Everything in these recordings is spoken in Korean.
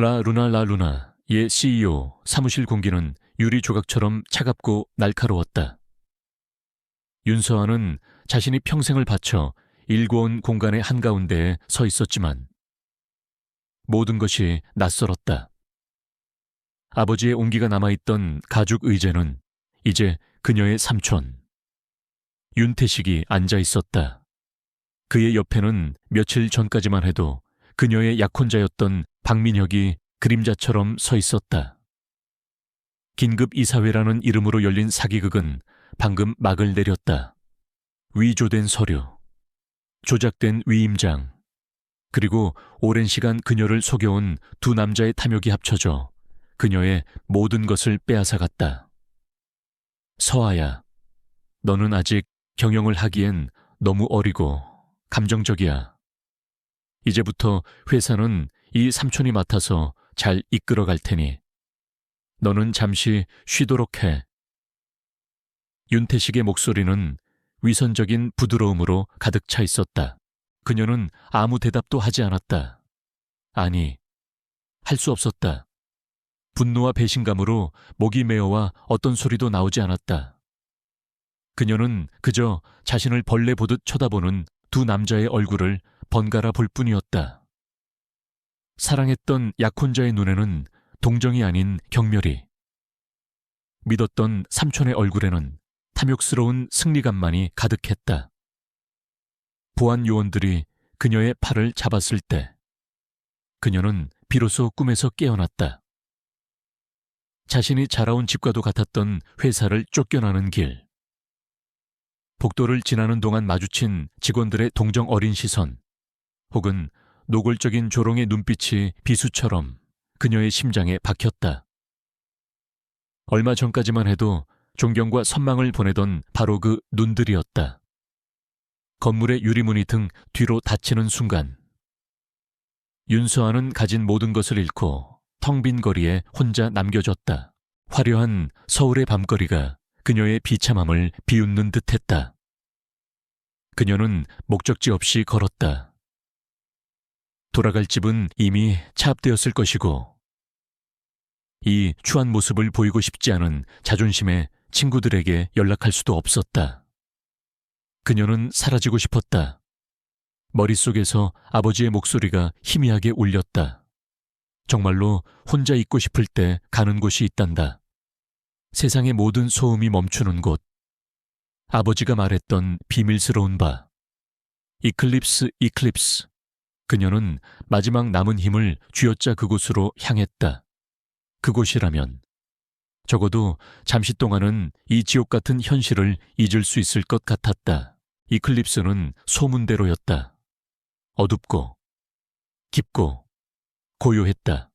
라 루나의 CEO 사무실 공기는 유리 조각처럼 차갑고 날카로웠다. 윤서아는 자신이 평생을 바쳐 일궈온 공간의 한가운데에 서 있었지만 모든 것이 낯설었다. 아버지의 온기가 남아있던 가죽 의자는 이제 그녀의 삼촌 윤태식이 앉아 있었다. 그의 옆에는 며칠 전까지만 해도 그녀의 약혼자였던 박민혁이 그림자처럼 서 있었다. 긴급 이사회라는 이름으로 열린 사기극은 방금 막을 내렸다. 위조된 서류, 조작된 위임장, 그리고 오랜 시간 그녀를 속여온 두 남자의 탐욕이 합쳐져 그녀의 모든 것을 빼앗아갔다. 서아야, 너는 아직 경영을 하기엔 너무 어리고 감정적이야. 이제부터 회사는 이 삼촌이 맡아서 잘 이끌어갈 테니 너는 잠시 쉬도록 해. 윤태식의 목소리는 위선적인 부드러움으로 가득 차 있었다. 그녀는 아무 대답도 하지 않았다. 아니, 할 수 없었다. 분노와 배신감으로 목이 메어와 어떤 소리도 나오지 않았다. 그녀는 그저 자신을 벌레 보듯 쳐다보는 두 남자의 얼굴을 번갈아 볼 뿐이었다. 사랑했던 약혼자의 눈에는 동정이 아닌 경멸이, 믿었던 삼촌의 얼굴에는 탐욕스러운 승리감만이 가득했다. 보안 요원들이 그녀의 팔을 잡았을 때 그녀는 비로소 꿈에서 깨어났다. 자신이 자라온 집과도 같았던 회사를 쫓겨나는 길, 복도를 지나는 동안 마주친 직원들의 동정 어린 시선, 혹은 노골적인 조롱의 눈빛이 비수처럼 그녀의 심장에 박혔다. 얼마 전까지만 해도 존경과 선망을 보내던 바로 그 눈들이었다. 건물의 유리문이 등 뒤로 닫히는 순간 윤서아는 가진 모든 것을 잃고 텅 빈 거리에 혼자 남겨졌다. 화려한 서울의 밤거리가 그녀의 비참함을 비웃는 듯했다. 그녀는 목적지 없이 걸었다. 돌아갈 집은 이미 차압되었을 것이고 이 추한 모습을 보이고 싶지 않은 자존심에 친구들에게 연락할 수도 없었다. 그녀는 사라지고 싶었다. 머릿속에서 아버지의 목소리가 희미하게 울렸다. 정말로 혼자 있고 싶을 때 가는 곳이 있단다. 세상의 모든 소음이 멈추는 곳. 아버지가 말했던 비밀스러운 바. 이클립스. 그녀는 마지막 남은 힘을 쥐어짜 그곳으로 향했다. 그곳이라면 적어도 잠시 동안은 이 지옥 같은 현실을 잊을 수 있을 것 같았다. 이클립스는 소문대로였다. 어둡고 깊고 고요했다.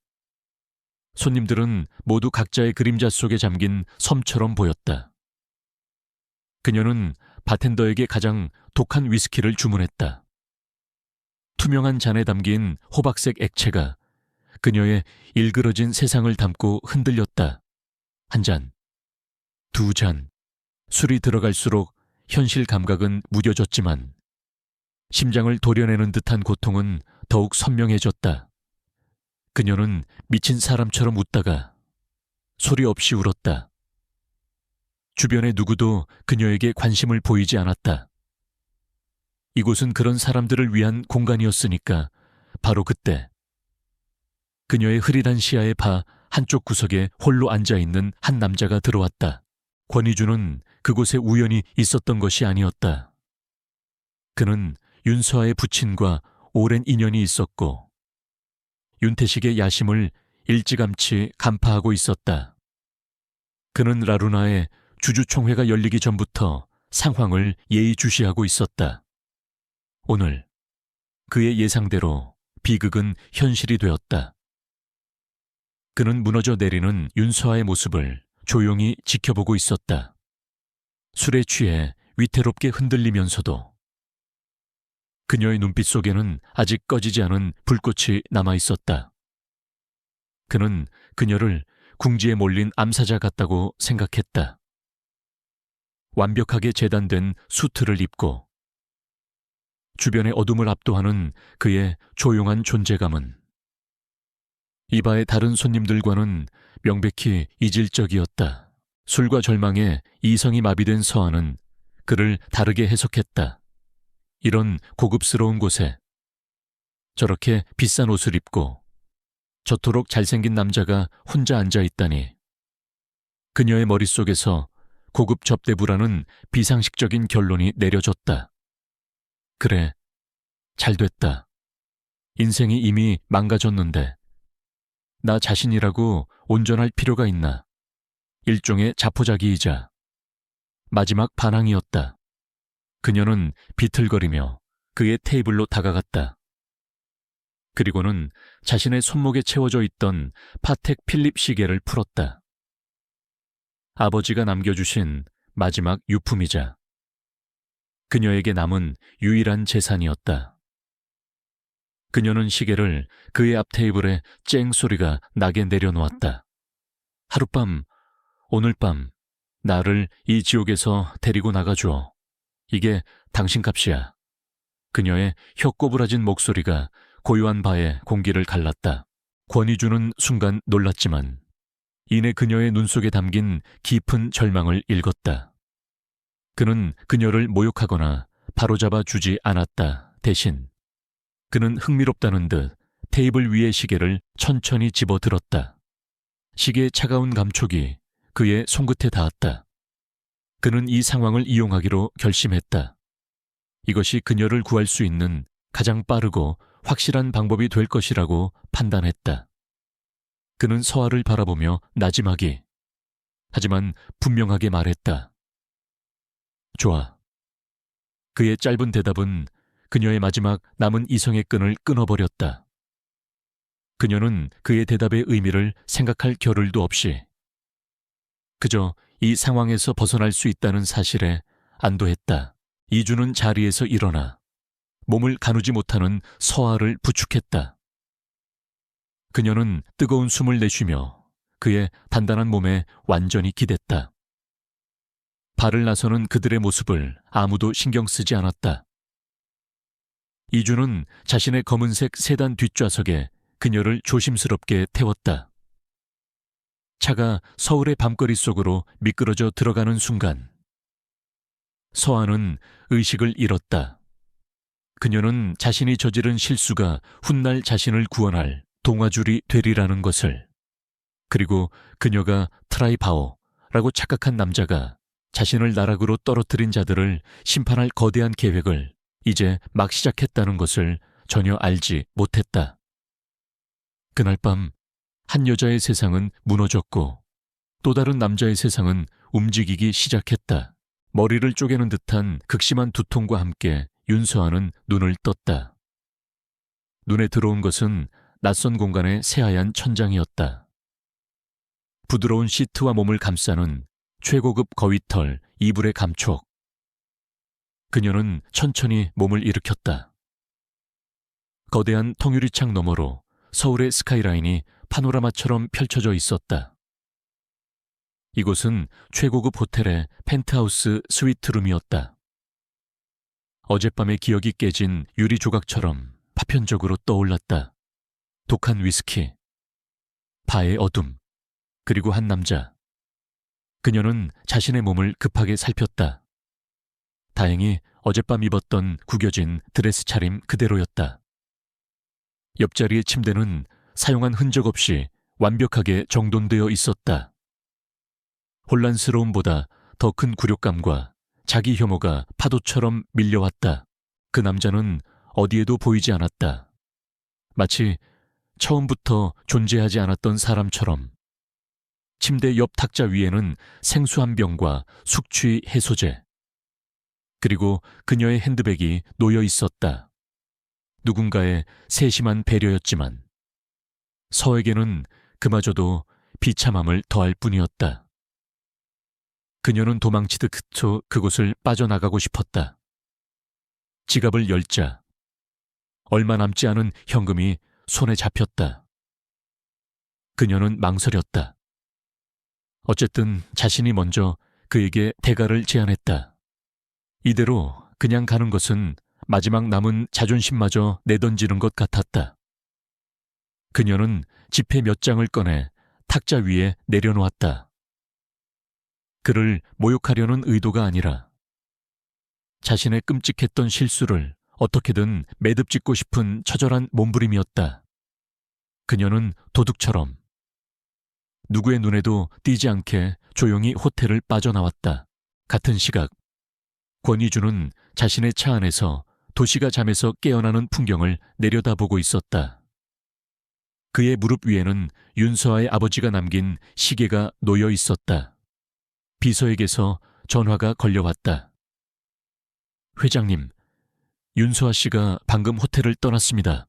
손님들은 모두 각자의 그림자 속에 잠긴 섬처럼 보였다. 그녀는 바텐더에게 가장 독한 위스키를 주문했다. 투명한 잔에 담긴 호박색 액체가 그녀의 일그러진 세상을 담고 흔들렸다. 한 잔, 두 잔, 술이 들어갈수록 현실 감각은 무뎌졌지만 심장을 도려내는 듯한 고통은 더욱 선명해졌다. 그녀는 미친 사람처럼 웃다가 소리 없이 울었다. 주변의 누구도 그녀에게 관심을 보이지 않았다. 이곳은 그런 사람들을 위한 공간이었으니까 바로 그때 그녀의 흐릿한 시야에 봐 한쪽 구석에 홀로 앉아있는 한 남자가 들어왔다. 권희주는 그곳에 우연히 있었던 것이 아니었다. 그는 윤서아의 부친과 오랜 인연이 있었고 윤태식의 야심을 일찌감치 간파하고 있었다. 그는 라루나의 주주총회가 열리기 전부터 상황을 예의주시하고 있었다. 오늘 그의 예상대로 비극은 현실이 되었다. 그는 무너져 내리는 윤서아의 모습을 조용히 지켜보고 있었다. 술에 취해 위태롭게 흔들리면서도 그녀의 눈빛 속에는 아직 꺼지지 않은 불꽃이 남아 있었다. 그는 그녀를 궁지에 몰린 암사자 같다고 생각했다. 완벽하게 재단된 수트를 입고 주변의 어둠을 압도하는 그의 조용한 존재감은 이바의 다른 손님들과는 명백히 이질적이었다. 술과 절망에 이성이 마비된 서한은 그를 다르게 해석했다. 이런 고급스러운 곳에 저렇게 비싼 옷을 입고 저토록 잘생긴 남자가 혼자 앉아 있다니. 그녀의 머릿속에서 고급 접대부라는 비상식적인 결론이 내려졌다. 그래, 잘됐다. 인생이 이미 망가졌는데 나 자신이라고 온전할 필요가 있나. 일종의 자포자기이자 마지막 반항이었다. 그녀는 비틀거리며 그의 테이블로 다가갔다. 그리고는 자신의 손목에 채워져 있던 파텍 필립 시계를 풀었다. 아버지가 남겨주신 마지막 유품이자 그녀에게 남은 유일한 재산이었다. 그녀는 시계를 그의 앞 테이블에 쨍 소리가 나게 내려놓았다. 하룻밤, 오늘 밤 나를 이 지옥에서 데리고 나가줘. 이게 당신 값이야. 그녀의 혀 꼬부라진 목소리가 고요한 바에 공기를 갈랐다. 권위주는 순간 놀랐지만 이내 그녀의 눈 속에 담긴 깊은 절망을 읽었다. 그는 그녀를 모욕하거나 바로잡아 주지 않았다. 대신 그는 흥미롭다는 듯 테이블 위의 시계를 천천히 집어들었다. 시계의 차가운 감촉이 그의 손끝에 닿았다. 그는 이 상황을 이용하기로 결심했다. 이것이 그녀를 구할 수 있는 가장 빠르고 확실한 방법이 될 것이라고 판단했다. 그는 서아를 바라보며 나지막이, 하지만 분명하게 말했다. 좋아. 그의 짧은 대답은 그녀의 마지막 남은 이성의 끈을 끊어버렸다. 그녀는 그의 대답의 의미를 생각할 겨를도 없이 그저 이 상황에서 벗어날 수 있다는 사실에 안도했다. 이주는 자리에서 일어나 몸을 가누지 못하는 서아를 부축했다. 그녀는 뜨거운 숨을 내쉬며 그의 단단한 몸에 완전히 기댔다. 발을 나서는 그들의 모습을 아무도 신경 쓰지 않았다. 이주는 자신의 검은색 세단 뒷좌석에 그녀를 조심스럽게 태웠다. 차가 서울의 밤거리 속으로 미끄러져 들어가는 순간 서아는 의식을 잃었다. 그녀는 자신이 저지른 실수가 훗날 자신을 구원할 동화줄이 되리라는 것을, 그리고 그녀가 트라이바오라고 착각한 남자가 자신을 나락으로 떨어뜨린 자들을 심판할 거대한 계획을 이제 막 시작했다는 것을 전혀 알지 못했다. 그날 밤 한 여자의 세상은 무너졌고 또 다른 남자의 세상은 움직이기 시작했다. 머리를 쪼개는 듯한 극심한 두통과 함께 윤서아는 눈을 떴다. 눈에 들어온 것은 낯선 공간의 새하얀 천장이었다. 부드러운 시트와 몸을 감싸는 최고급 거위털 이불의 감촉. 그녀는 천천히 몸을 일으켰다. 거대한 통유리창 너머로 서울의 스카이라인이 파노라마처럼 펼쳐져 있었다. 이곳은 최고급 호텔의 펜트하우스 스위트룸이었다. 어젯밤의 기억이 깨진 유리 조각처럼 파편적으로 떠올랐다. 독한 위스키, 바의 어둠, 그리고 한 남자. 그녀는 자신의 몸을 급하게 살폈다. 다행히 어젯밤 입었던 구겨진 드레스 차림 그대로였다. 옆자리의 침대는 사용한 흔적 없이 완벽하게 정돈되어 있었다. 혼란스러움보다 더 큰 굴욕감과 자기 혐오가 파도처럼 밀려왔다. 그 남자는 어디에도 보이지 않았다. 마치 처음부터 존재하지 않았던 사람처럼. 침대 옆 탁자 위에는 생수 한 병과 숙취 해소제, 그리고 그녀의 핸드백이 놓여 있었다. 누군가의 세심한 배려였지만 서에게는 그마저도 비참함을 더할 뿐이었다. 그녀는 도망치듯 그곳을 빠져나가고 싶었다. 지갑을 열자 얼마 남지 않은 현금이 손에 잡혔다. 그녀는 망설였다. 어쨌든 자신이 먼저 그에게 대가를 제안했다. 이대로 그냥 가는 것은 마지막 남은 자존심마저 내던지는 것 같았다. 그녀는 지폐 몇 장을 꺼내 탁자 위에 내려놓았다. 그를 모욕하려는 의도가 아니라 자신의 끔찍했던 실수를 어떻게든 매듭짓고 싶은 처절한 몸부림이었다. 그녀는 도둑처럼 누구의 눈에도 띄지 않게 조용히 호텔을 빠져나왔다. 같은 시각 권희주는 자신의 차 안에서 도시가 잠에서 깨어나는 풍경을 내려다보고 있었다. 그의 무릎 위에는 윤서아의 아버지가 남긴 시계가 놓여 있었다. 비서에게서 전화가 걸려왔다. 회장님, 윤서아 씨가 방금 호텔을 떠났습니다.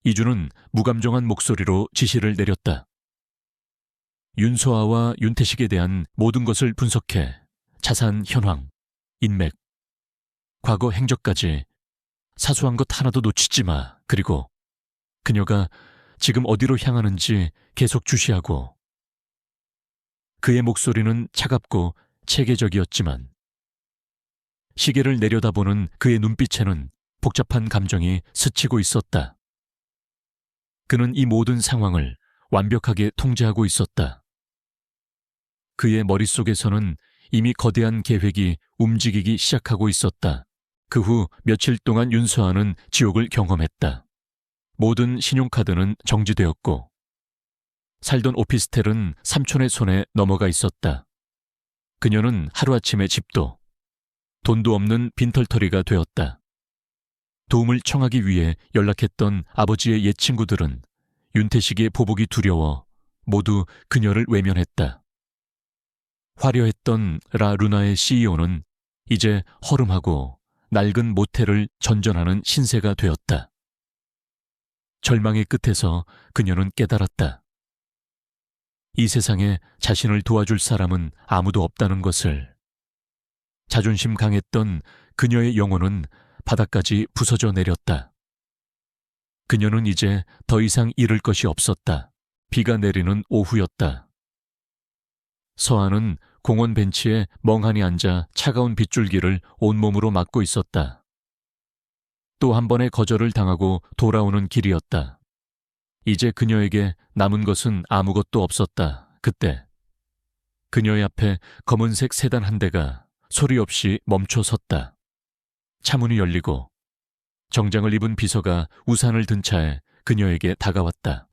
이주는 무감정한 목소리로 지시를 내렸다. 윤서아와 윤태식에 대한 모든 것을 분석해 자산 현황, 인맥, 과거 행적까지 사소한 것 하나도 놓치지 마. 그리고 그녀가 지금 어디로 향하는지 계속 주시하고. 그의 목소리는 차갑고 체계적이었지만 시계를 내려다보는 그의 눈빛에는 복잡한 감정이 스치고 있었다. 그는 이 모든 상황을 완벽하게 통제하고 있었다. 그의 머릿속에서는 이미 거대한 계획이 움직이기 시작하고 있었다. 그 후 며칠 동안 윤서아는 지옥을 경험했다. 모든 신용카드는 정지되었고 살던 오피스텔은 삼촌의 손에 넘어가 있었다. 그녀는 하루아침에 집도 돈도 없는 빈털터리가 되었다. 도움을 청하기 위해 연락했던 아버지의 옛 친구들은 윤태식의 보복이 두려워 모두 그녀를 외면했다. 화려했던 라 루나의 CEO는 이제 허름하고 낡은 모텔을 전전하는 신세가 되었다. 절망의 끝에서 그녀는 깨달았다. 이 세상에 자신을 도와줄 사람은 아무도 없다는 것을. 자존심 강했던 그녀의 영혼은 바닥까지 부서져 내렸다. 그녀는 이제 더 이상 잃을 것이 없었다. 비가 내리는 오후였다. 서아는 공원 벤치에 멍하니 앉아 차가운 빗줄기를 온몸으로 맞고 있었다. 또 한 번의 거절을 당하고 돌아오는 길이었다. 이제 그녀에게 남은 것은 아무것도 없었다. 그때 그녀의 앞에 검은색 세단 한 대가 소리 없이 멈춰 섰다. 차문이 열리고 정장을 입은 비서가 우산을 든 차에 그녀에게 다가왔다.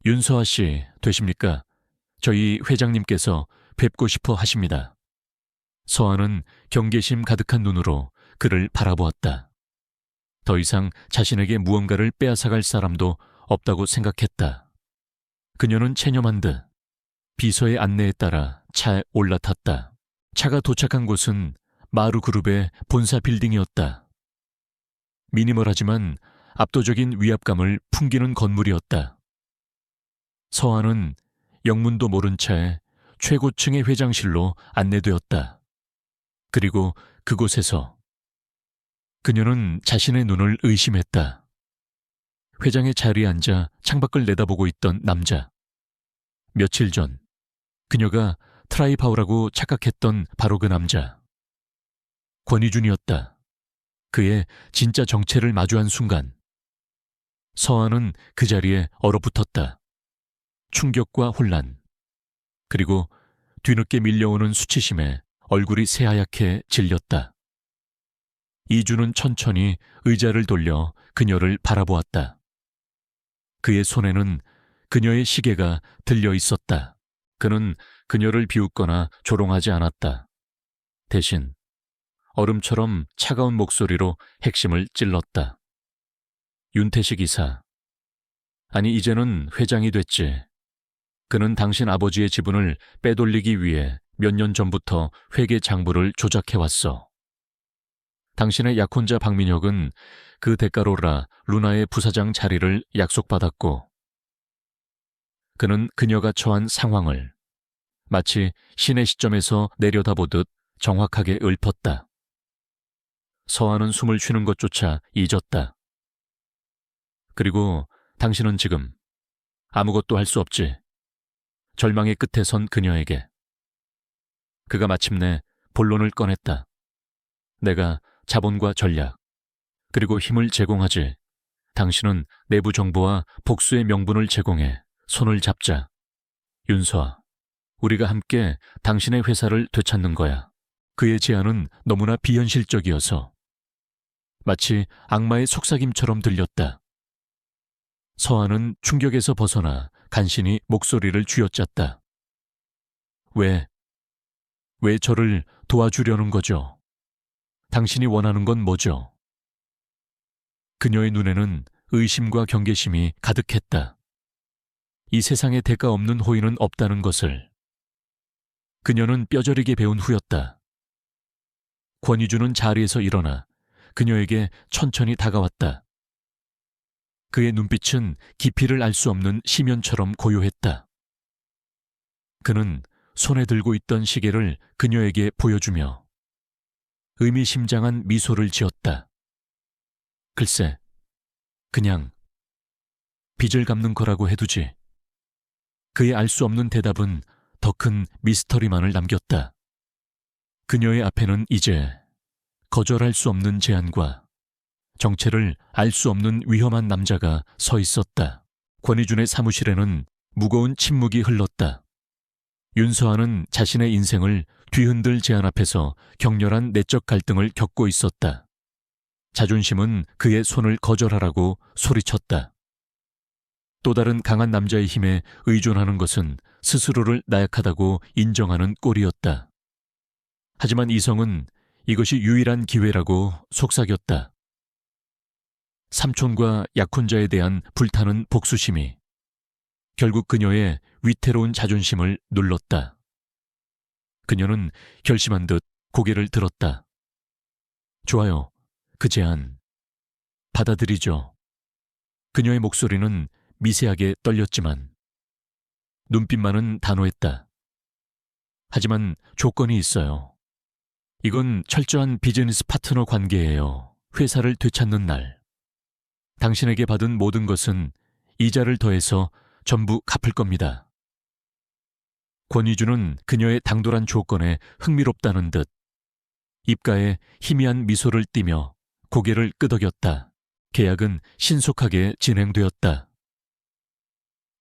윤서아 씨 되십니까? 저희 회장님께서 뵙고 싶어 하십니다. 서아는 경계심 가득한 눈으로 그를 바라보았다. 더 이상 자신에게 무언가를 빼앗아갈 사람도 없다고 생각했다. 그녀는 체념한 듯 비서의 안내에 따라 차에 올라탔다. 차가 도착한 곳은 마루그룹의 본사 빌딩이었다. 미니멀하지만 압도적인 위압감을 풍기는 건물이었다. 서아는 영문도 모른 채 최고층의 회장실로 안내되었다. 그리고 그곳에서 그녀는 자신의 눈을 의심했다. 회장의 자리에 앉아 창밖을 내다보고 있던 남자. 며칠 전 그녀가 트라이파우라고 착각했던 바로 그 남자. 권희준이었다. 그의 진짜 정체를 마주한 순간 서아는 그 자리에 얼어붙었다. 충격과 혼란, 그리고 뒤늦게 밀려오는 수치심에 얼굴이 새하얗게 질렸다. 이주는 천천히 의자를 돌려 그녀를 바라보았다. 그의 손에는 그녀의 시계가 들려 있었다. 그는 그녀를 비웃거나 조롱하지 않았다. 대신 얼음처럼 차가운 목소리로 핵심을 찔렀다. 윤태식 이사. 아니, 이제는 회장이 됐지. 그는 당신 아버지의 지분을 빼돌리기 위해 몇 년 전부터 회계 장부를 조작해왔어. 당신의 약혼자 박민혁은 그 대가로라 루나의 부사장 자리를 약속받았고 그는 그녀가 처한 상황을 마치 신의 시점에서 내려다보듯 정확하게 읊었다. 서아는 숨을 쉬는 것조차 잊었다. 그리고 당신은 지금 아무것도 할 수 없지. 절망의 끝에 선 그녀에게. 그가 마침내 본론을 꺼냈다. 내가 자본과 전략, 그리고 힘을 제공하지. 당신은 내부 정보와 복수의 명분을 제공해 손을 잡자. 윤서아, 우리가 함께 당신의 회사를 되찾는 거야. 그의 제안은 너무나 비현실적이어서 마치 악마의 속삭임처럼 들렸다. 서아는 충격에서 벗어나 간신히 목소리를 쥐어짰다. 왜 저를 도와주려는 거죠? 당신이 원하는 건 뭐죠? 그녀의 눈에는 의심과 경계심이 가득했다. 이 세상에 대가 없는 호의는 없다는 것을 그녀는 뼈저리게 배운 후였다. 권위주는 자리에서 일어나 그녀에게 천천히 다가왔다. 그의 눈빛은 깊이를 알 수 없는 심연처럼 고요했다. 그는 손에 들고 있던 시계를 그녀에게 보여주며 의미심장한 미소를 지었다. 글쎄, 그냥 빚을 갚는 거라고 해두지. 그의 알 수 없는 대답은 더 큰 미스터리만을 남겼다. 그녀의 앞에는 이제 거절할 수 없는 제안과 정체를 알 수 없는 위험한 남자가 서 있었다. 권희준의 사무실에는 무거운 침묵이 흘렀다. 윤서아는 자신의 인생을 뒤흔들 제안 앞에서 격렬한 내적 갈등을 겪고 있었다. 자존심은 그의 손을 거절하라고 소리쳤다. 또 다른 강한 남자의 힘에 의존하는 것은 스스로를 나약하다고 인정하는 꼴이었다. 하지만 이성은 이것이 유일한 기회라고 속삭였다. 삼촌과 약혼자에 대한 불타는 복수심이 결국 그녀의 위태로운 자존심을 눌렀다. 그녀는 결심한 듯 고개를 들었다. 좋아요. 그 제안 받아들이죠. 그녀의 목소리는 미세하게 떨렸지만 눈빛만은 단호했다. 하지만 조건이 있어요. 이건 철저한 비즈니스 파트너 관계예요. 회사를 되찾는 날. 당신에게 받은 모든 것은 이자를 더해서 전부 갚을 겁니다. 권희주는 그녀의 당돌한 조건에 흥미롭다는 듯 입가에 희미한 미소를 띠며 고개를 끄덕였다. 계약은 신속하게 진행되었다.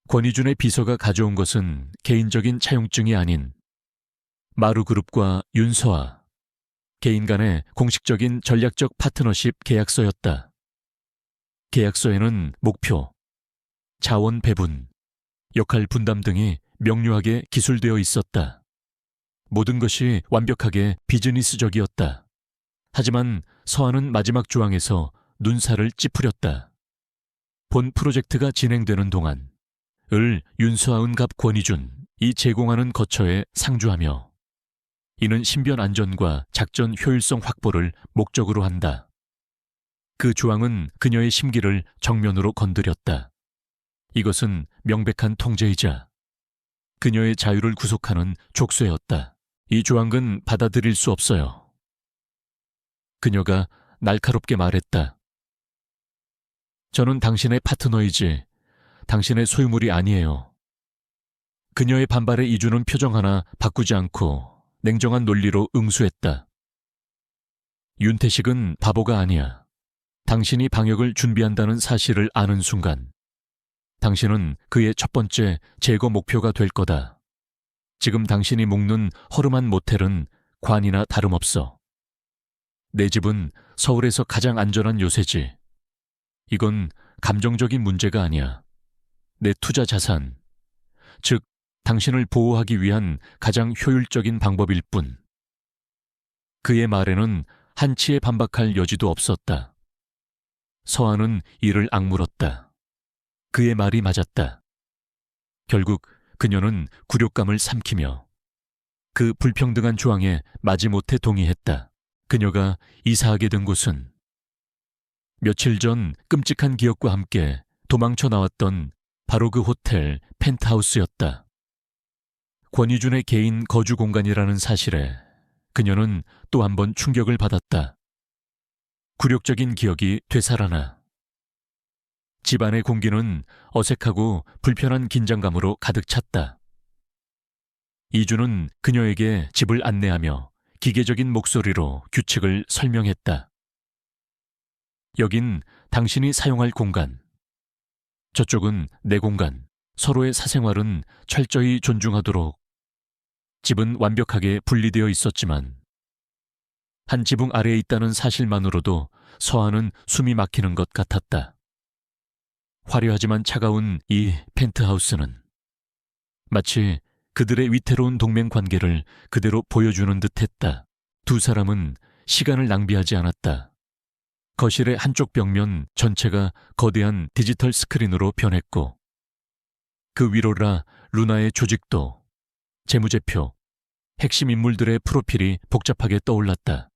권희준의 비서가 가져온 것은 개인적인 차용증이 아닌 마루그룹과 윤서아, 개인 간의 공식적인 전략적 파트너십 계약서였다. 계약서에는 목표, 자원 배분, 역할 분담 등이 명료하게 기술되어 있었다. 모든 것이 완벽하게 비즈니스적이었다. 하지만 서아는 마지막 조항에서 눈살을 찌푸렸다. 본 프로젝트가 진행되는 동안 윤서아은갑 권희준 이 제공하는 거처에 상주하며 이는 신변 안전과 작전 효율성 확보를 목적으로 한다. 그 조항은 그녀의 심기를 정면으로 건드렸다. 이것은 명백한 통제이자 그녀의 자유를 구속하는 족쇄였다. 이 조항은 받아들일 수 없어요. 그녀가 날카롭게 말했다. 저는 당신의 파트너이지 당신의 소유물이 아니에요. 그녀의 반발에 이주는 표정 하나 바꾸지 않고 냉정한 논리로 응수했다. 윤태식은 바보가 아니야. 당신이 방역을 준비한다는 사실을 아는 순간 당신은 그의 첫 번째 제거 목표가 될 거다. 지금 당신이 묵는 허름한 모텔은 관이나 다름없어. 내 집은 서울에서 가장 안전한 요새지. 이건 감정적인 문제가 아니야. 내 투자 자산, 즉 당신을 보호하기 위한 가장 효율적인 방법일 뿐. 그의 말에는 한치의 반박할 여지도 없었다. 서아는 이를 악물었다. 그의 말이 맞았다. 결국 그녀는 굴욕감을 삼키며 그 불평등한 조항에 마지못해 동의했다. 그녀가 이사하게 된 곳은 며칠 전 끔찍한 기억과 함께 도망쳐 나왔던 바로 그 호텔 펜트하우스였다. 권희준의 개인 거주 공간이라는 사실에 그녀는 또 한 번 충격을 받았다. 굴욕적인 기억이 되살아나 집안의 공기는 어색하고 불편한 긴장감으로 가득 찼다. 이주는 그녀에게 집을 안내하며 기계적인 목소리로 규칙을 설명했다. 여긴 당신이 사용할 공간. 저쪽은 내 공간. 서로의 사생활은 철저히 존중하도록. 집은 완벽하게 분리되어 있었지만 한 지붕 아래에 있다는 사실만으로도 서한은 숨이 막히는 것 같았다. 화려하지만 차가운 이 펜트하우스는 마치 그들의 위태로운 동맹 관계를 그대로 보여주는 듯했다. 두 사람은 시간을 낭비하지 않았다. 거실의 한쪽 벽면 전체가 거대한 디지털 스크린으로 변했고 그 위로라 루나의 조직도, 재무제표, 핵심 인물들의 프로필이 복잡하게 떠올랐다.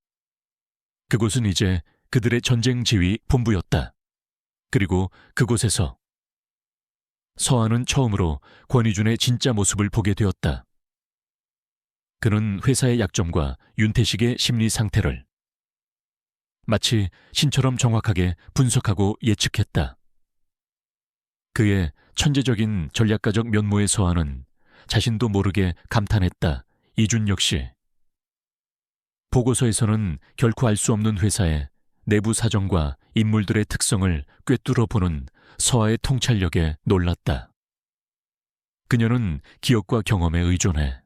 그곳은 이제 그들의 전쟁 지휘 본부였다. 그리고 그곳에서 서한은 처음으로 권희준의 진짜 모습을 보게 되었다. 그는 회사의 약점과 윤태식의 심리 상태를 마치 신처럼 정확하게 분석하고 예측했다. 그의 천재적인 전략가적 면모의 서한은 자신도 모르게 감탄했다. 이준 역시. 보고서에서는 결코 알 수 없는 회사의 내부 사정과 인물들의 특성을 꿰뚫어 보는 서하의 통찰력에 놀랐다. 그녀는 기억과 경험에 의존해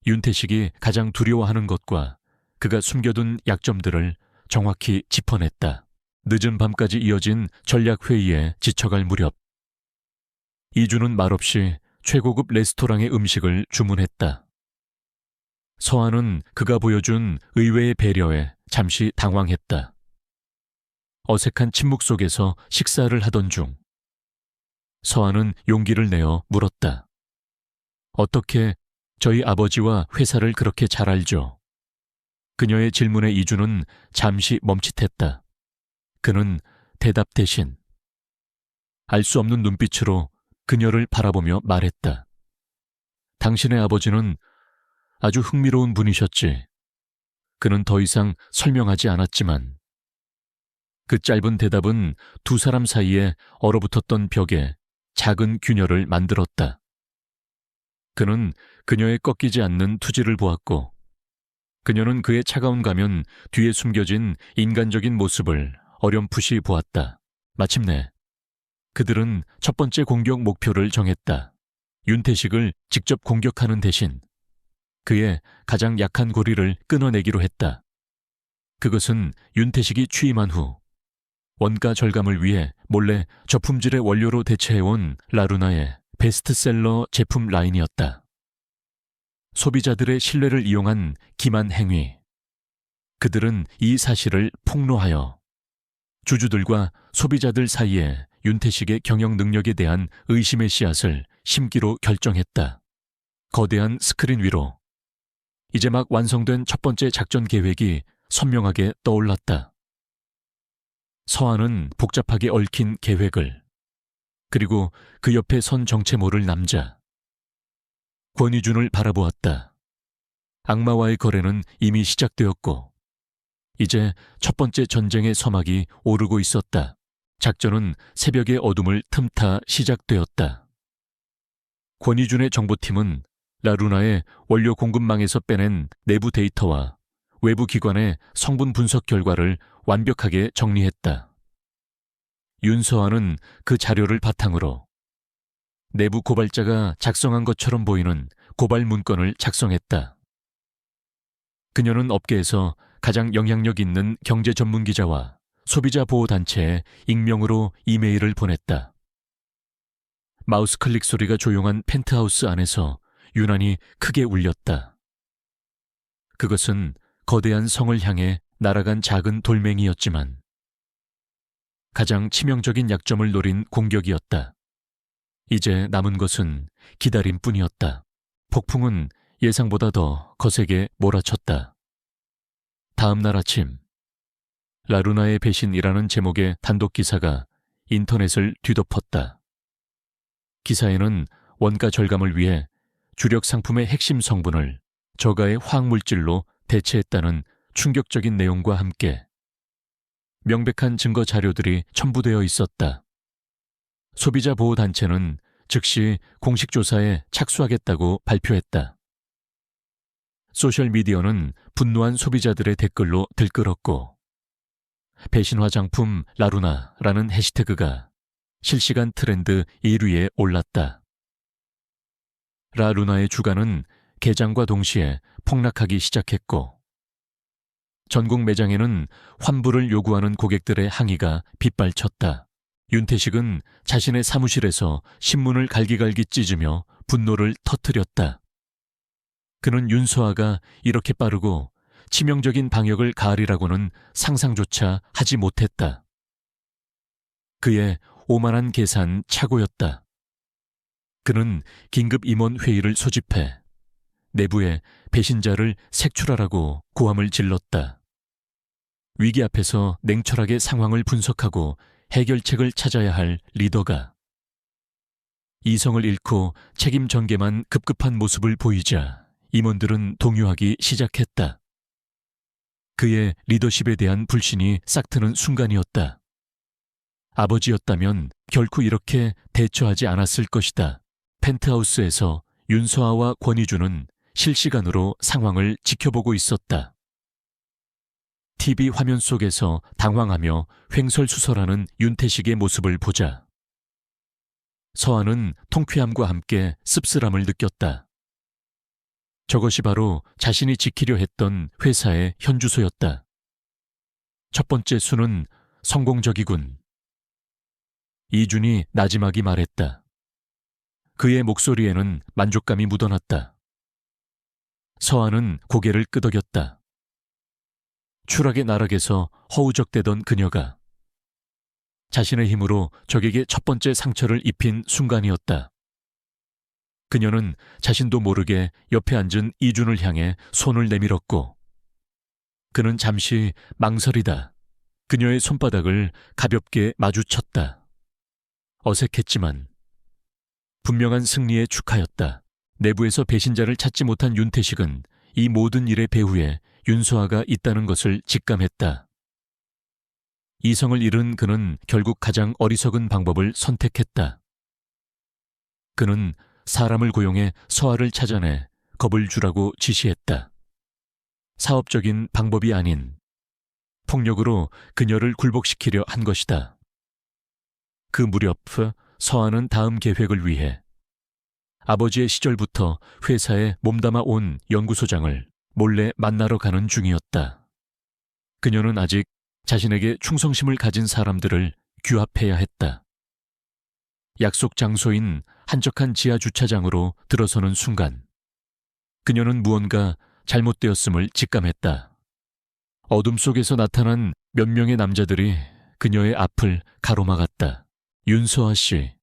윤태식이 가장 두려워하는 것과 그가 숨겨둔 약점들을 정확히 짚어냈다. 늦은 밤까지 이어진 전략회의에 지쳐갈 무렵 이준은 말없이 최고급 레스토랑의 음식을 주문했다. 서한은 그가 보여준 의외의 배려에 잠시 당황했다. 어색한 침묵 속에서 식사를 하던 중 서한은 용기를 내어 물었다. 어떻게 저희 아버지와 회사를 그렇게 잘 알죠? 그녀의 질문에 이준은 잠시 멈칫했다. 그는 대답 대신 알 수 없는 눈빛으로 그녀를 바라보며 말했다. 당신의 아버지는 아주 흥미로운 분이셨지. 그는 더 이상 설명하지 않았지만 그 짧은 대답은 두 사람 사이에 얼어붙었던 벽에 작은 균열을 만들었다. 그는 그녀의 꺾이지 않는 투지를 보았고 그녀는 그의 차가운 가면 뒤에 숨겨진 인간적인 모습을 어렴풋이 보았다. 마침내 그들은 첫 번째 공격 목표를 정했다. 윤태식을 직접 공격하는 대신 그의 가장 약한 고리를 끊어내기로 했다. 그것은 윤태식이 취임한 후 원가 절감을 위해 몰래 저품질의 원료로 대체해온 라루나의 베스트셀러 제품 라인이었다. 소비자들의 신뢰를 이용한 기만 행위. 그들은 이 사실을 폭로하여 주주들과 소비자들 사이에 윤태식의 경영 능력에 대한 의심의 씨앗을 심기로 결정했다. 거대한 스크린 위로 이제 막 완성된 첫 번째 작전 계획이 선명하게 떠올랐다. 서한은 복잡하게 얽힌 계획을, 그리고 그 옆에 선 정체 모를 남자 권희준을 바라보았다. 악마와의 거래는 이미 시작되었고 이제 첫 번째 전쟁의 서막이 오르고 있었다. 작전은 새벽의 어둠을 틈타 시작되었다. 권희준의 정보팀은 라루나의 원료 공급망에서 빼낸 내부 데이터와 외부 기관의 성분 분석 결과를 완벽하게 정리했다. 윤서한은 그 자료를 바탕으로 내부 고발자가 작성한 것처럼 보이는 고발 문건을 작성했다. 그녀는 업계에서 가장 영향력 있는 경제 전문 기자와 소비자 보호 단체에 익명으로 이메일을 보냈다. 마우스 클릭 소리가 조용한 펜트하우스 안에서 유난히 크게 울렸다. 그것은 거대한 성을 향해 날아간 작은 돌멩이였지만 가장 치명적인 약점을 노린 공격이었다. 이제 남은 것은 기다림뿐이었다. 폭풍은 예상보다 더 거세게 몰아쳤다. 다음 날 아침, 라루나의 배신이라는 제목의 단독 기사가 인터넷을 뒤덮었다. 기사에는 원가 절감을 위해 주력 상품의 핵심 성분을 저가의 화학물질로 대체했다는 충격적인 내용과 함께 명백한 증거 자료들이 첨부되어 있었다. 소비자 보호 단체는 즉시 공식 조사에 착수하겠다고 발표했다. 소셜미디어는 분노한 소비자들의 댓글로 들끓었고 배신 화장품 라루나라는 해시태그가 실시간 트렌드 1위에 올랐다. 라루나의 주가는 개장과 동시에 폭락하기 시작했고 전국 매장에는 환불을 요구하는 고객들의 항의가 빗발쳤다. 윤태식은 자신의 사무실에서 신문을 갈기갈기 찢으며 분노를 터뜨렸다. 그는 윤서아가 이렇게 빠르고 치명적인 방역을 가하리라고는 상상조차 하지 못했다. 그의 오만한 계산 착오였다. 그는 긴급 임원 회의를 소집해 내부에 배신자를 색출하라고 고함을 질렀다. 위기 앞에서 냉철하게 상황을 분석하고 해결책을 찾아야 할 리더가 이성을 잃고 책임 전개만 급급한 모습을 보이자 임원들은 동요하기 시작했다. 그의 리더십에 대한 불신이 싹트는 순간이었다. 아버지였다면 결코 이렇게 대처하지 않았을 것이다. 펜트하우스에서 윤서아와 권희주는 실시간으로 상황을 지켜보고 있었다. TV 화면 속에서 당황하며 횡설수설하는 윤태식의 모습을 보자 서아는 통쾌함과 함께 씁쓸함을 느꼈다. 저것이 바로 자신이 지키려 했던 회사의 현주소였다. 첫 번째 수는 성공적이군. 이준이 나지막이 말했다. 그의 목소리에는 만족감이 묻어났다. 서아는 고개를 끄덕였다. 추락의 나락에서 허우적대던 그녀가 자신의 힘으로 적에게 첫 번째 상처를 입힌 순간이었다. 그녀는 자신도 모르게 옆에 앉은 이준을 향해 손을 내밀었고 그는 잠시 망설이다 그녀의 손바닥을 가볍게 마주쳤다. 어색했지만 분명한 승리의 축하였다. 내부에서 배신자를 찾지 못한 윤태식은 이 모든 일의 배후에 윤서아가 있다는 것을 직감했다. 이성을 잃은 그는 결국 가장 어리석은 방법을 선택했다. 그는 사람을 고용해 서아를 찾아내 겁을 주라고 지시했다. 사업적인 방법이 아닌 폭력으로 그녀를 굴복시키려 한 것이다. 그 무렵 서아는 다음 계획을 위해 아버지의 시절부터 회사에 몸담아 온 연구소장을 몰래 만나러 가는 중이었다. 그녀는 아직 자신에게 충성심을 가진 사람들을 규합해야 했다. 약속 장소인 한적한 지하 주차장으로 들어서는 순간 그녀는 무언가 잘못되었음을 직감했다. 어둠 속에서 나타난 몇 명의 남자들이 그녀의 앞을 가로막았다. 윤서아 씨,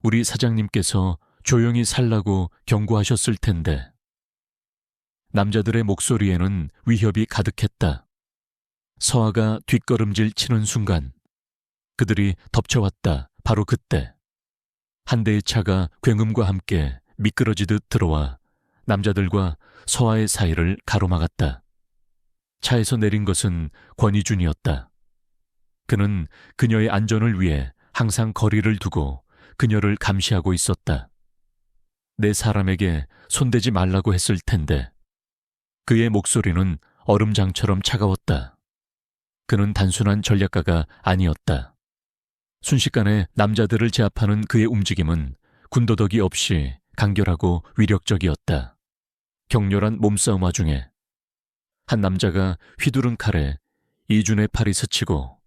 우리 사장님께서 조용히 살라고 경고하셨을 텐데. 남자들의 목소리에는 위협이 가득했다. 서아가 뒷걸음질 치는 순간 그들이 덮쳐왔다. 바로 그때 한 대의 차가 굉음과 함께 미끄러지듯 들어와 남자들과 서아의 사이를 가로막았다. 차에서 내린 것은 권희준이었다. 그는 그녀의 안전을 위해 항상 거리를 두고 그녀를 감시하고 있었다. 내 사람에게 손대지 말라고 했을 텐데. 그의 목소리는 얼음장처럼 차가웠다. 그는 단순한 전략가가 아니었다. 순식간에 남자들을 제압하는 그의 움직임은 군더더기 없이 간결하고 위력적이었다. 격렬한 몸싸움 와중에 한 남자가 휘두른 칼에 이준의 팔이 스치고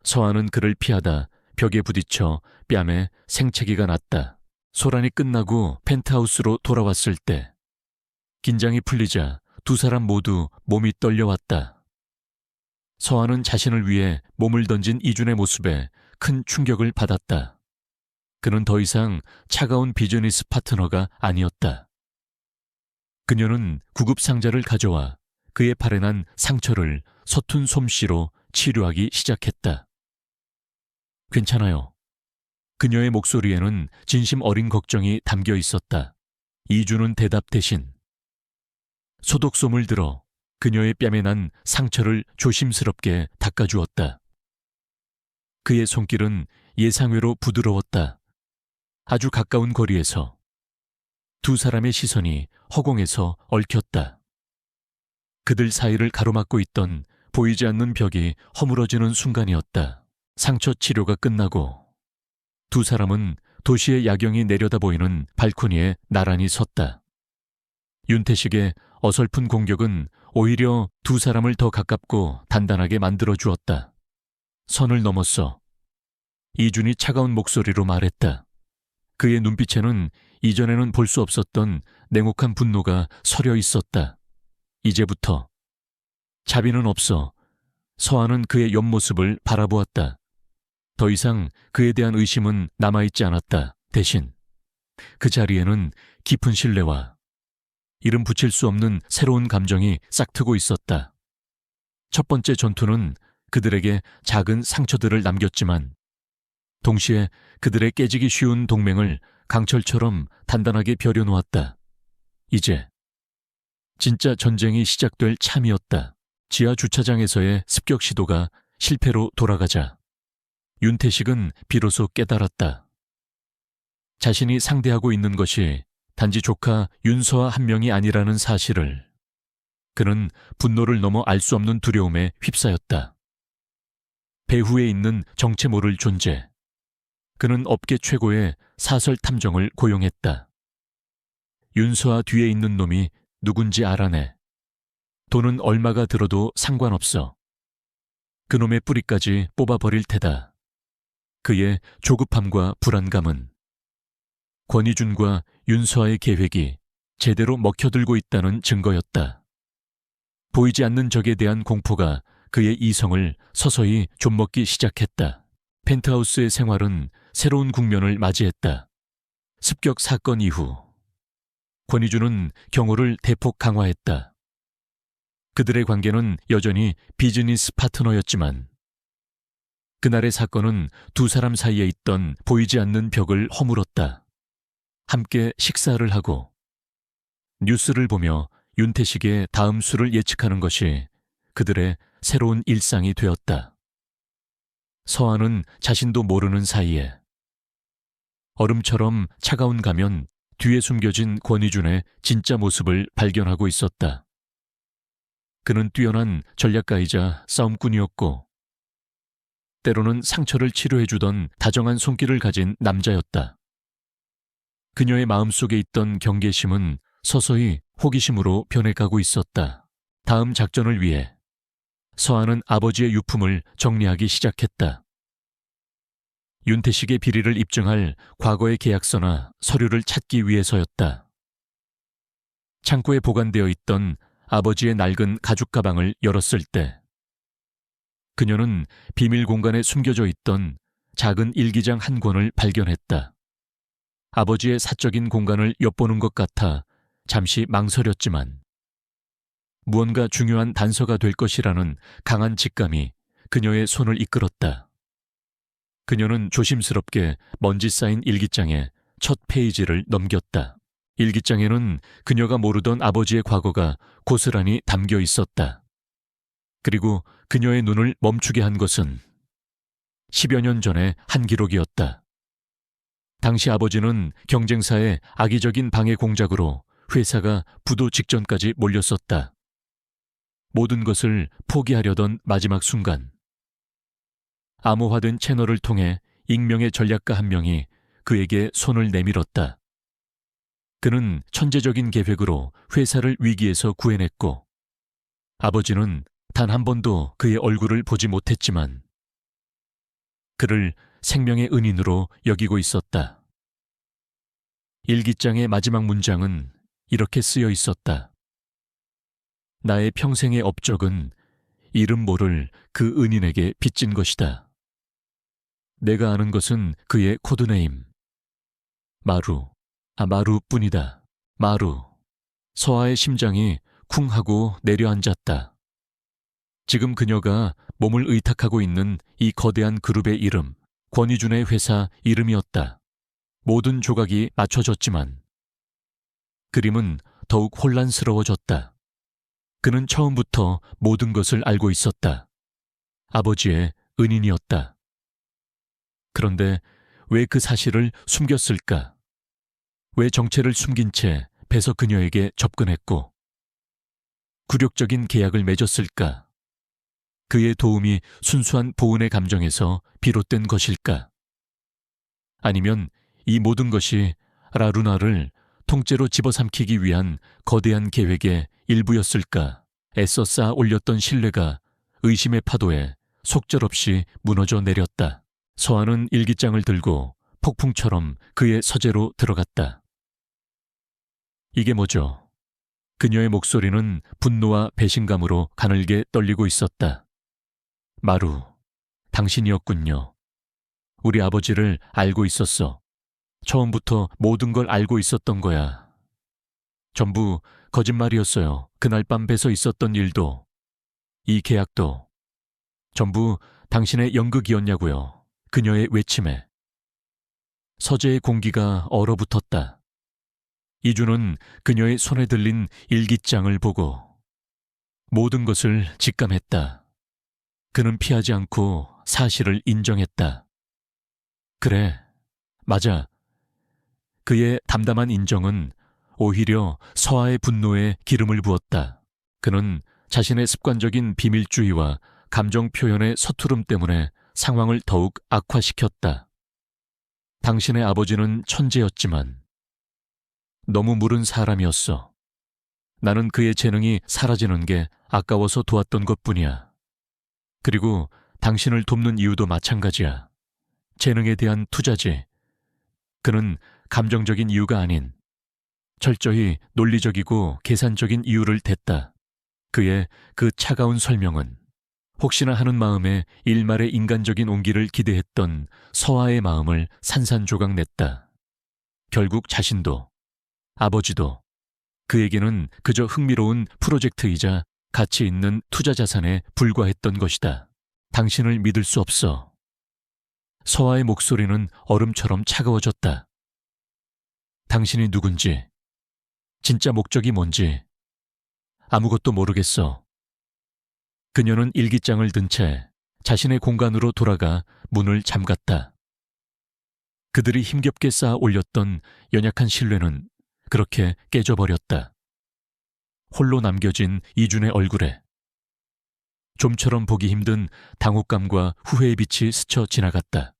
서아는 그를 피하다 벽에 부딪혀 뺨에 생채기가 났다. 소란이 끝나고 펜트하우스로 돌아왔을 때 긴장이 풀리자 두 사람 모두 몸이 떨려왔다. 서아는 자신을 위해 몸을 던진 이준의 모습에 큰 충격을 받았다. 그는 더 이상 차가운 비즈니스 파트너가 아니었다. 그녀는 구급 상자를 가져와 그의 팔에 난 상처를 서툰 솜씨로 치료하기 시작했다. 괜찮아요. 그녀의 목소리에는 진심 어린 걱정이 담겨 있었다. 이준은 대답 대신 소독솜을 들어 그녀의 뺨에 난 상처를 조심스럽게 닦아주었다. 그의 손길은 예상외로 부드러웠다. 아주 가까운 거리에서 두 사람의 시선이 허공에서 얽혔다. 그들 사이를 가로막고 있던 보이지 않는 벽이 허물어지는 순간이었다. 상처 치료가 끝나고 두 사람은 도시의 야경이 내려다 보이는 발코니에 나란히 섰다. 윤태식의 어설픈 공격은 오히려 두 사람을 더 가깝고 단단하게 만들어 주었다. 선을 넘었어. 이준이 차가운 목소리로 말했다. 그의 눈빛에는 이전에는 볼 수 없었던 냉혹한 분노가 서려 있었다. 이제부터. 자비는 없어. 서한은 그의 옆모습을 바라보았다. 더 이상 그에 대한 의심은 남아있지 않았다. 대신 그 자리에는 깊은 신뢰와 이름 붙일 수 없는 새로운 감정이 싹트고 있었다. 첫 번째 전투는 그들에게 작은 상처들을 남겼지만 동시에 그들의 깨지기 쉬운 동맹을 강철처럼 단단하게 벼려놓았다. 이제 진짜 전쟁이 시작될 참이었다. 지하 주차장에서의 습격 시도가 실패로 돌아가자 윤태식은 비로소 깨달았다. 자신이 상대하고 있는 것이 단지 조카 윤서아 한 명이 아니라는 사실을. 그는 분노를 넘어 알 수 없는 두려움에 휩싸였다. 배후에 있는 정체 모를 존재. 그는 업계 최고의 사설 탐정을 고용했다. 윤서아 뒤에 있는 놈이 누군지 알아내. 돈은 얼마가 들어도 상관없어. 그놈의 뿌리까지 뽑아버릴 테다. 그의 조급함과 불안감은 권희준과 윤서아의 계획이 제대로 먹혀들고 있다는 증거였다. 보이지 않는 적에 대한 공포가 그의 이성을 서서히 좀먹기 시작했다. 펜트하우스의 생활은 새로운 국면을 맞이했다. 습격 사건 이후 권희준은 경호를 대폭 강화했다. 그들의 관계는 여전히 비즈니스 파트너였지만 그날의 사건은 두 사람 사이에 있던 보이지 않는 벽을 허물었다. 함께 식사를 하고 뉴스를 보며 윤태식의 다음 수를 예측하는 것이 그들의 새로운 일상이 되었다. 서한은 자신도 모르는 사이에 얼음처럼 차가운 가면 뒤에 숨겨진 권희준의 진짜 모습을 발견하고 있었다. 그는 뛰어난 전략가이자 싸움꾼이었고 때로는 상처를 치료해주던 다정한 손길을 가진 남자였다. 그녀의 마음속에 있던 경계심은 서서히 호기심으로 변해가고 있었다. 다음 작전을 위해 서한은 아버지의 유품을 정리하기 시작했다. 윤태식의 비리를 입증할 과거의 계약서나 서류를 찾기 위해서였다. 창고에 보관되어 있던 아버지의 낡은 가죽 가방을 열었을 때 그녀는 비밀 공간에 숨겨져 있던 작은 일기장 한 권을 발견했다. 아버지의 사적인 공간을 엿보는 것 같아 잠시 망설였지만 무언가 중요한 단서가 될 것이라는 강한 직감이 그녀의 손을 이끌었다. 그녀는 조심스럽게 먼지 쌓인 일기장의 첫 페이지를 넘겼다. 일기장에는 그녀가 모르던 아버지의 과거가 고스란히 담겨 있었다. 그리고 그녀의 눈을 멈추게 한 것은 10여 년 전의 한 기록이었다. 당시 아버지는 경쟁사의 악의적인 방해 공작으로 회사가 부도 직전까지 몰렸었다. 모든 것을 포기하려던 마지막 순간 암호화된 채널을 통해 익명의 전략가 한 명이 그에게 손을 내밀었다. 그는 천재적인 계획으로 회사를 위기에서 구해냈고 아버지는 단 한 번도 그의 얼굴을 보지 못했지만 그를 생명의 은인으로 여기고 있었다. 일기장의 마지막 문장은 이렇게 쓰여 있었다. 나의 평생의 업적은 이름 모를 그 은인에게 빚진 것이다. 내가 아는 것은 그의 코드네임. 마루뿐이다. 마루. 서아의 심장이 쿵 하고 내려앉았다. 지금 그녀가 몸을 의탁하고 있는 이 거대한 그룹의 이름, 권희준의 회사 이름이었다. 모든 조각이 맞춰졌지만 그림은 더욱 혼란스러워졌다. 그는 처음부터 모든 것을 알고 있었다. 아버지의 은인이었다. 그런데 왜 그 사실을 숨겼을까? 왜 정체를 숨긴 채 배서 그녀에게 접근했고 굴욕적인 계약을 맺었을까? 그의 도움이 순수한 보은의 감정에서 비롯된 것일까? 아니면 이 모든 것이 라루나를 통째로 집어삼키기 위한 거대한 계획의 일부였을까? 애써 쌓아 올렸던 신뢰가 의심의 파도에 속절없이 무너져 내렸다. 서한은 일기장을 들고 폭풍처럼 그의 서재로 들어갔다. 이게 뭐죠? 그녀의 목소리는 분노와 배신감으로 가늘게 떨리고 있었다. 마루, 당신이었군요. 우리 아버지를 알고 있었어. 처음부터 모든 걸 알고 있었던 거야. 전부 거짓말이었어요. 그날 밤 배서 있었던 일도, 이 계약도 전부 당신의 연극이었냐고요. 그녀의 외침에 서재의 공기가 얼어붙었다. 이주는 그녀의 손에 들린 일기장을 보고 모든 것을 직감했다. 그는 피하지 않고 사실을 인정했다. 그래, 맞아. 그의 담담한 인정은 오히려 서아의 분노에 기름을 부었다. 그는 자신의 습관적인 비밀주의와 감정 표현의 서투름 때문에 상황을 더욱 악화시켰다. 당신의 아버지는 천재였지만 너무 무른 사람이었어. 나는 그의 재능이 사라지는 게 아까워서 도왔던 것뿐이야. 그리고 당신을 돕는 이유도 마찬가지야. 재능에 대한 투자지. 그는 감정적인 이유가 아닌 철저히 논리적이고 계산적인 이유를 댔다. 그의 그 차가운 설명은 혹시나 하는 마음에 일말의 인간적인 온기를 기대했던 서아의 마음을 산산조각 냈다. 결국 자신도 아버지도 그에게는 그저 흥미로운 프로젝트이자 가치 있는 투자 자산에 불과했던 것이다. 당신을 믿을 수 없어. 서아의 목소리는 얼음처럼 차가워졌다. 당신이 누군지, 진짜 목적이 뭔지 아무것도 모르겠어. 그녀는 일기장을 든 채 자신의 공간으로 돌아가 문을 잠갔다. 그들이 힘겹게 쌓아 올렸던 연약한 신뢰는 그렇게 깨져버렸다. 홀로 남겨진 이준의 얼굴에 좀처럼 보기 힘든 당혹감과 후회의 빛이 스쳐 지나갔다.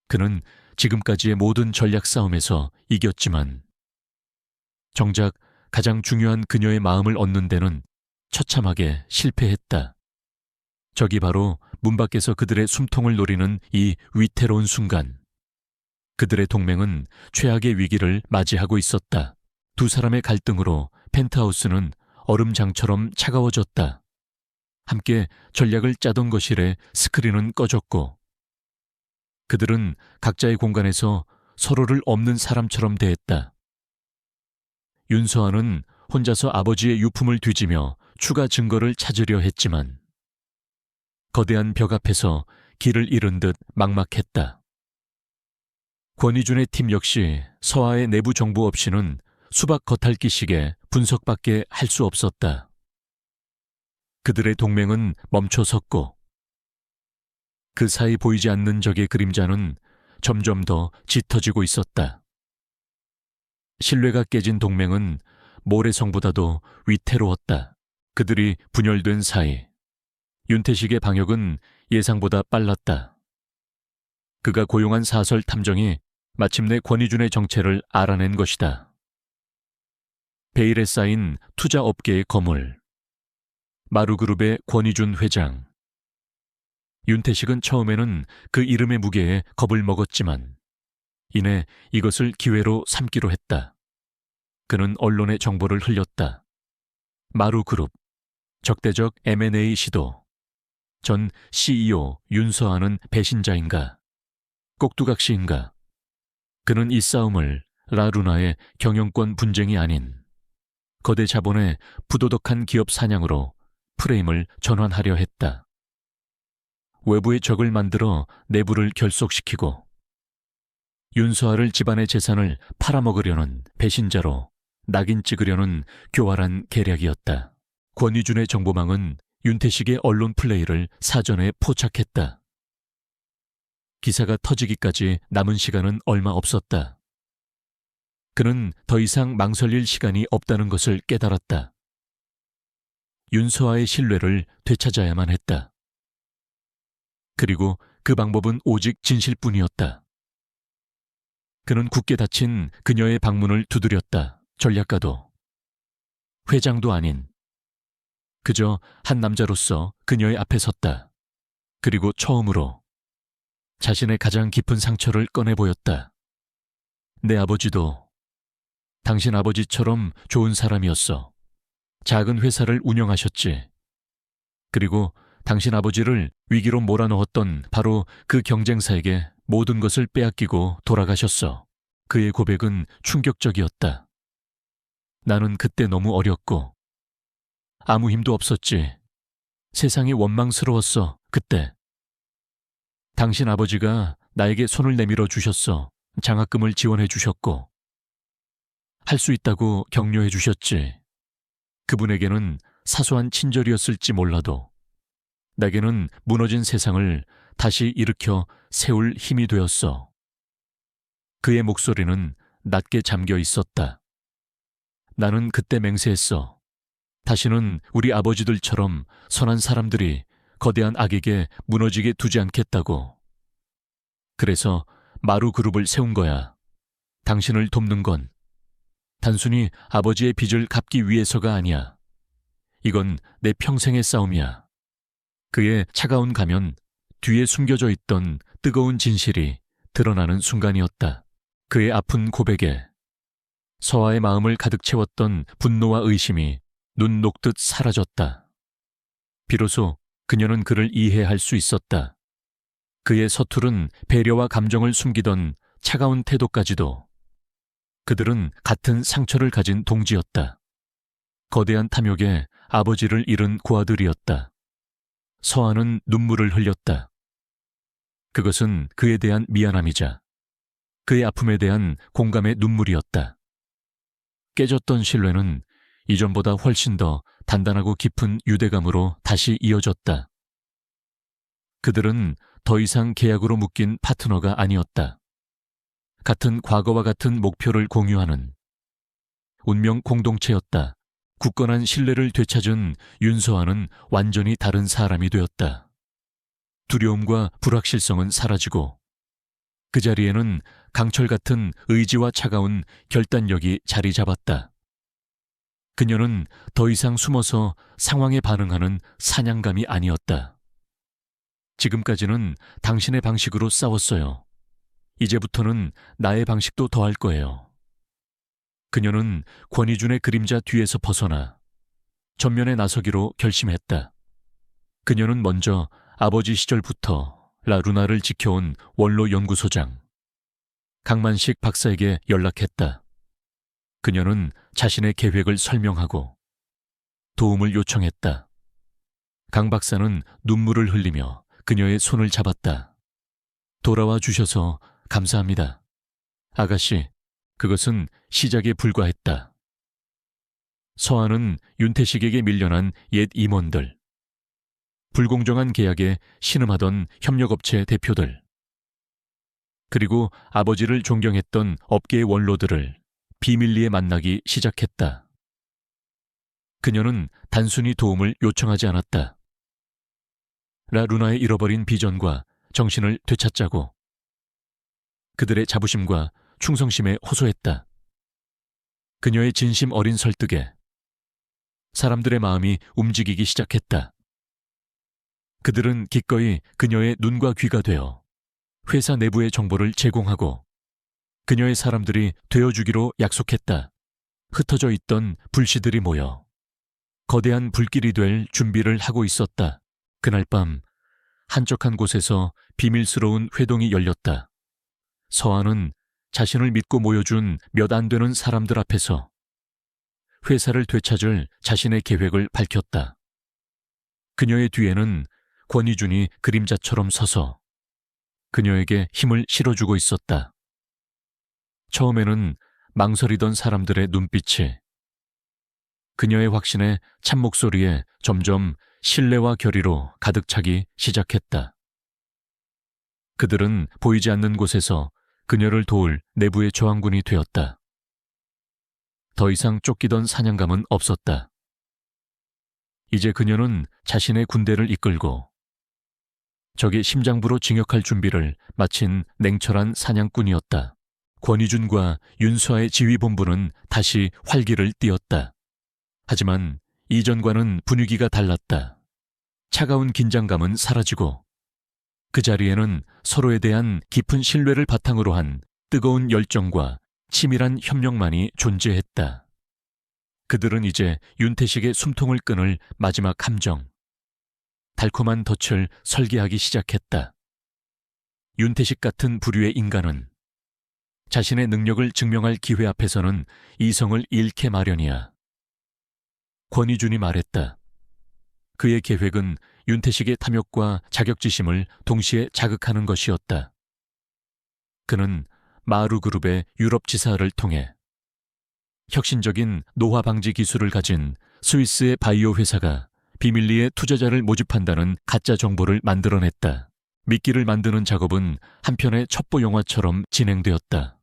그는 지금까지의 모든 전략 싸움에서 이겼지만 정작 가장 중요한 그녀의 마음을 얻는 데는 처참하게 실패했다. 저기 바로 문 밖에서 그들의 숨통을 노리는 이 위태로운 순간, 그들의 동맹은 최악의 위기를 맞이하고 있었다. 두 사람의 갈등으로 펜트하우스는 얼음장처럼 차가워졌다. 함께 전략을 짜던 것이래 스크린은 꺼졌고 그들은 각자의 공간에서 서로를 없는 사람처럼 대했다. 윤서아는 혼자서 아버지의 유품을 뒤지며 추가 증거를 찾으려 했지만 거대한 벽 앞에서 길을 잃은 듯 막막했다. 권희준의 팀 역시 서아의 내부 정보 없이는 수박 겉핥기식의 분석밖에 할 수 없었다. 그들의 동맹은 멈춰섰고 그 사이 보이지 않는 적의 그림자는 점점 더 짙어지고 있었다. 신뢰가 깨진 동맹은 모래성보다도 위태로웠다. 그들이 분열된 사이 윤태식의 방역은 예상보다 빨랐다. 그가 고용한 사설 탐정이 마침내 권희준의 정체를 알아낸 것이다. 베일에 쌓인 투자업계의 거물, 마루그룹의 권희준 회장. 윤태식은 처음에는 그 이름의 무게에 겁을 먹었지만 이내 이것을 기회로 삼기로 했다. 그는 언론에 정보를 흘렸다. 마루그룹, 적대적 M&A 시도, 전 CEO 윤서아는 배신자인가, 꼭두각시인가. 그는 이 싸움을 라루나의 경영권 분쟁이 아닌 거대 자본의 부도덕한 기업 사냥으로 프레임을 전환하려 했다. 외부의 적을 만들어 내부를 결속시키고 윤서아를 집안의 재산을 팔아먹으려는 배신자로 낙인 찍으려는 교활한 계략이었다. 권희준의 정보망은 윤태식의 언론 플레이를 사전에 포착했다. 기사가 터지기까지 남은 시간은 얼마 없었다. 그는 더 이상 망설일 시간이 없다는 것을 깨달았다. 윤서아의 신뢰를 되찾아야만 했다. 그리고 그 방법은 오직 진실뿐이었다. 그는 굳게 닫힌 그녀의 방문을 두드렸다. 전략가도, 회장도 아닌 그저 한 남자로서 그녀의 앞에 섰다. 그리고 처음으로 자신의 가장 깊은 상처를 꺼내 보였다. 내 아버지도 당신 아버지처럼 좋은 사람이었어. 작은 회사를 운영하셨지. 그리고 당신 아버지를 위기로 몰아넣었던 바로 그 경쟁사에게 모든 것을 빼앗기고 돌아가셨어. 그의 고백은 충격적이었다. 나는 그때 너무 어렸고 아무 힘도 없었지. 세상이 원망스러웠어, 그때. 당신 아버지가 나에게 손을 내밀어 주셨어. 장학금을 지원해 주셨고 할 수 있다고 격려해 주셨지. 그분에게는 사소한 친절이었을지 몰라도 내게는 무너진 세상을 다시 일으켜 세울 힘이 되었어. 그의 목소리는 낮게 잠겨 있었다. 나는 그때 맹세했어. 다시는 우리 아버지들처럼 선한 사람들이 거대한 악에게 무너지게 두지 않겠다고. 그래서 마루 그룹을 세운 거야. 당신을 돕는 건 단순히 아버지의 빚을 갚기 위해서가 아니야. 이건 내 평생의 싸움이야. 그의 차가운 가면 뒤에 숨겨져 있던 뜨거운 진실이 드러나는 순간이었다. 그의 아픈 고백에 서아의 마음을 가득 채웠던 분노와 의심이 눈 녹듯 사라졌다. 비로소 그녀는 그를 이해할 수 있었다. 그의 서투른 배려와 감정을 숨기던 차가운 태도까지도. 그들은 같은 상처를 가진 동지였다. 거대한 탐욕에 아버지를 잃은 고아들이었다. 서아는 눈물을 흘렸다. 그것은 그에 대한 미안함이자 그의 아픔에 대한 공감의 눈물이었다. 깨졌던 신뢰는 이전보다 훨씬 더 단단하고 깊은 유대감으로 다시 이어졌다. 그들은 더 이상 계약으로 묶인 파트너가 아니었다. 같은 과거와 같은 목표를 공유하는 운명 공동체였다. 굳건한 신뢰를 되찾은 윤서아는 완전히 다른 사람이 되었다. 두려움과 불확실성은 사라지고 그 자리에는 강철 같은 의지와 차가운 결단력이 자리 잡았다. 그녀는 더 이상 숨어서 상황에 반응하는 사냥감이 아니었다. 지금까지는 당신의 방식으로 싸웠어요. 이제부터는 나의 방식도 더할 거예요. 그녀는 권희준의 그림자 뒤에서 벗어나 전면에 나서기로 결심했다. 그녀는 먼저 아버지 시절부터 라루나를 지켜온 원로 연구소장 강만식 박사에게 연락했다. 그녀는 자신의 계획을 설명하고 도움을 요청했다. 강 박사는 눈물을 흘리며 그녀의 손을 잡았다. 돌아와 주셔서 감사합니다. 아가씨, 그것은 시작에 불과했다. 서아는 윤태식에게 밀려난 옛 임원들, 불공정한 계약에 신음하던 협력업체 대표들, 그리고 아버지를 존경했던 업계의 원로들을 비밀리에 만나기 시작했다. 그녀는 단순히 도움을 요청하지 않았다. 라루나의 잃어버린 비전과 정신을 되찾자고 그들의 자부심과 충성심에 호소했다. 그녀의 진심 어린 설득에 사람들의 마음이 움직이기 시작했다. 그들은 기꺼이 그녀의 눈과 귀가 되어 회사 내부의 정보를 제공하고 그녀의 사람들이 되어주기로 약속했다. 흩어져 있던 불씨들이 모여 거대한 불길이 될 준비를 하고 있었다. 그날 밤 한적한 곳에서 비밀스러운 회동이 열렸다. 서아는 자신을 믿고 모여준 몇 안 되는 사람들 앞에서 회사를 되찾을 자신의 계획을 밝혔다. 그녀의 뒤에는 권희준이 그림자처럼 서서 그녀에게 힘을 실어주고 있었다. 처음에는 망설이던 사람들의 눈빛이 그녀의 확신에 찬 목소리에 점점 신뢰와 결의로 가득 차기 시작했다. 그들은 보이지 않는 곳에서 그녀를 도울 내부의 저항군이 되었다. 더 이상 쫓기던 사냥감은 없었다. 이제 그녀는 자신의 군대를 이끌고 적의 심장부로 진격할 준비를 마친 냉철한 사냥꾼이었다. 권희준과 윤수아의 지휘본부는 다시 활기를 띠었다. 하지만 이전과는 분위기가 달랐다. 차가운 긴장감은 사라지고 그 자리에는 서로에 대한 깊은 신뢰를 바탕으로 한 뜨거운 열정과 치밀한 협력만이 존재했다. 그들은 이제 윤태식의 숨통을 끊을 마지막 함정, 달콤한 덫을 설계하기 시작했다. 윤태식 같은 부류의 인간은 자신의 능력을 증명할 기회 앞에서는 이성을 잃게 마련이야. 권희준이 말했다. 그의 계획은 윤태식의 탐욕과 자격지심을 동시에 자극하는 것이었다. 그는 마루그룹의 유럽 지사를 통해 혁신적인 노화 방지 기술을 가진 스위스의 바이오 회사가 비밀리에 투자자를 모집한다는 가짜 정보를 만들어냈다. 미끼를 만드는 작업은 한편의 첩보 영화처럼 진행되었다.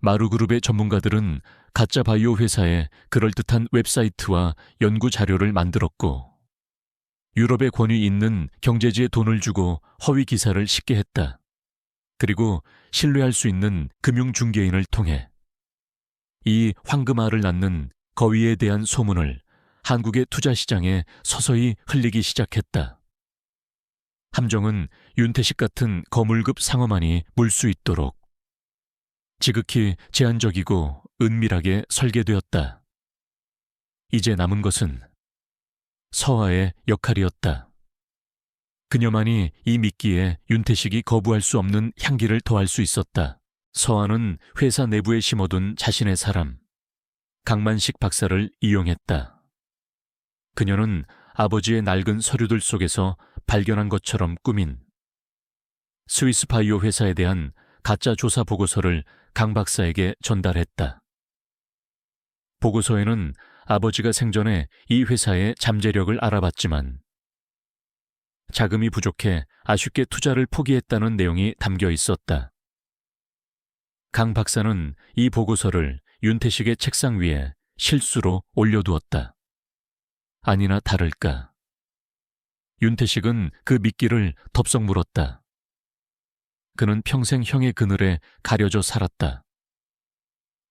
마루그룹의 전문가들은 가짜 바이오 회사의 그럴듯한 웹사이트와 연구 자료를 만들었고 유럽의 권위 있는 경제지에 돈을 주고 허위 기사를 싣게 했다. 그리고 신뢰할 수 있는 금융중개인을 통해 이 황금알을 낳는 거위에 대한 소문을 한국의 투자시장에 서서히 흘리기 시작했다. 함정은 윤태식 같은 거물급 상어만이 물 수 있도록 지극히 제한적이고 은밀하게 설계되었다. 이제 남은 것은 서아의 역할이었다. 그녀만이 이 미끼에 윤태식이 거부할 수 없는 향기를 더할 수 있었다. 서아는 회사 내부에 심어둔 자신의 사람, 강만식 박사를 이용했다. 그녀는 아버지의 낡은 서류들 속에서 발견한 것처럼 꾸민 스위스 바이오 회사에 대한 가짜 조사 보고서를 강 박사에게 전달했다. 보고서에는 아버지가 생전에 이 회사의 잠재력을 알아봤지만 자금이 부족해 아쉽게 투자를 포기했다는 내용이 담겨 있었다. 강 박사는 이 보고서를 윤태식의 책상 위에 실수로 올려두었다. 아니나 다를까. 윤태식은 그 미끼를 덥석 물었다. 그는 평생 형의 그늘에 가려져 살았다.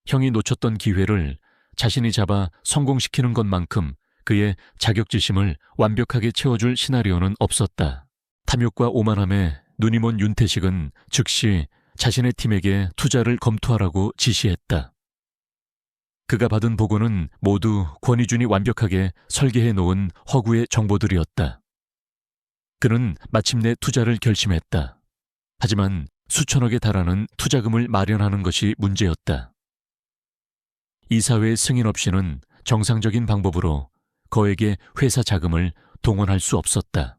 형이 놓쳤던 기회를 자신이 잡아 성공시키는 것만큼 그의 자격지심을 완벽하게 채워줄 시나리오는 없었다. 탐욕과 오만함에 눈이 먼 윤태식은 즉시 자신의 팀에게 투자를 검토하라고 지시했다. 그가 받은 보고는 모두 권희준이 완벽하게 설계해 놓은 허구의 정보들이었다. 그는 마침내 투자를 결심했다. 하지만 수천억에 달하는 투자금을 마련하는 것이 문제였다. 이사회의 승인 없이는 정상적인 방법으로 거액의 회사 자금을 동원할 수 없었다.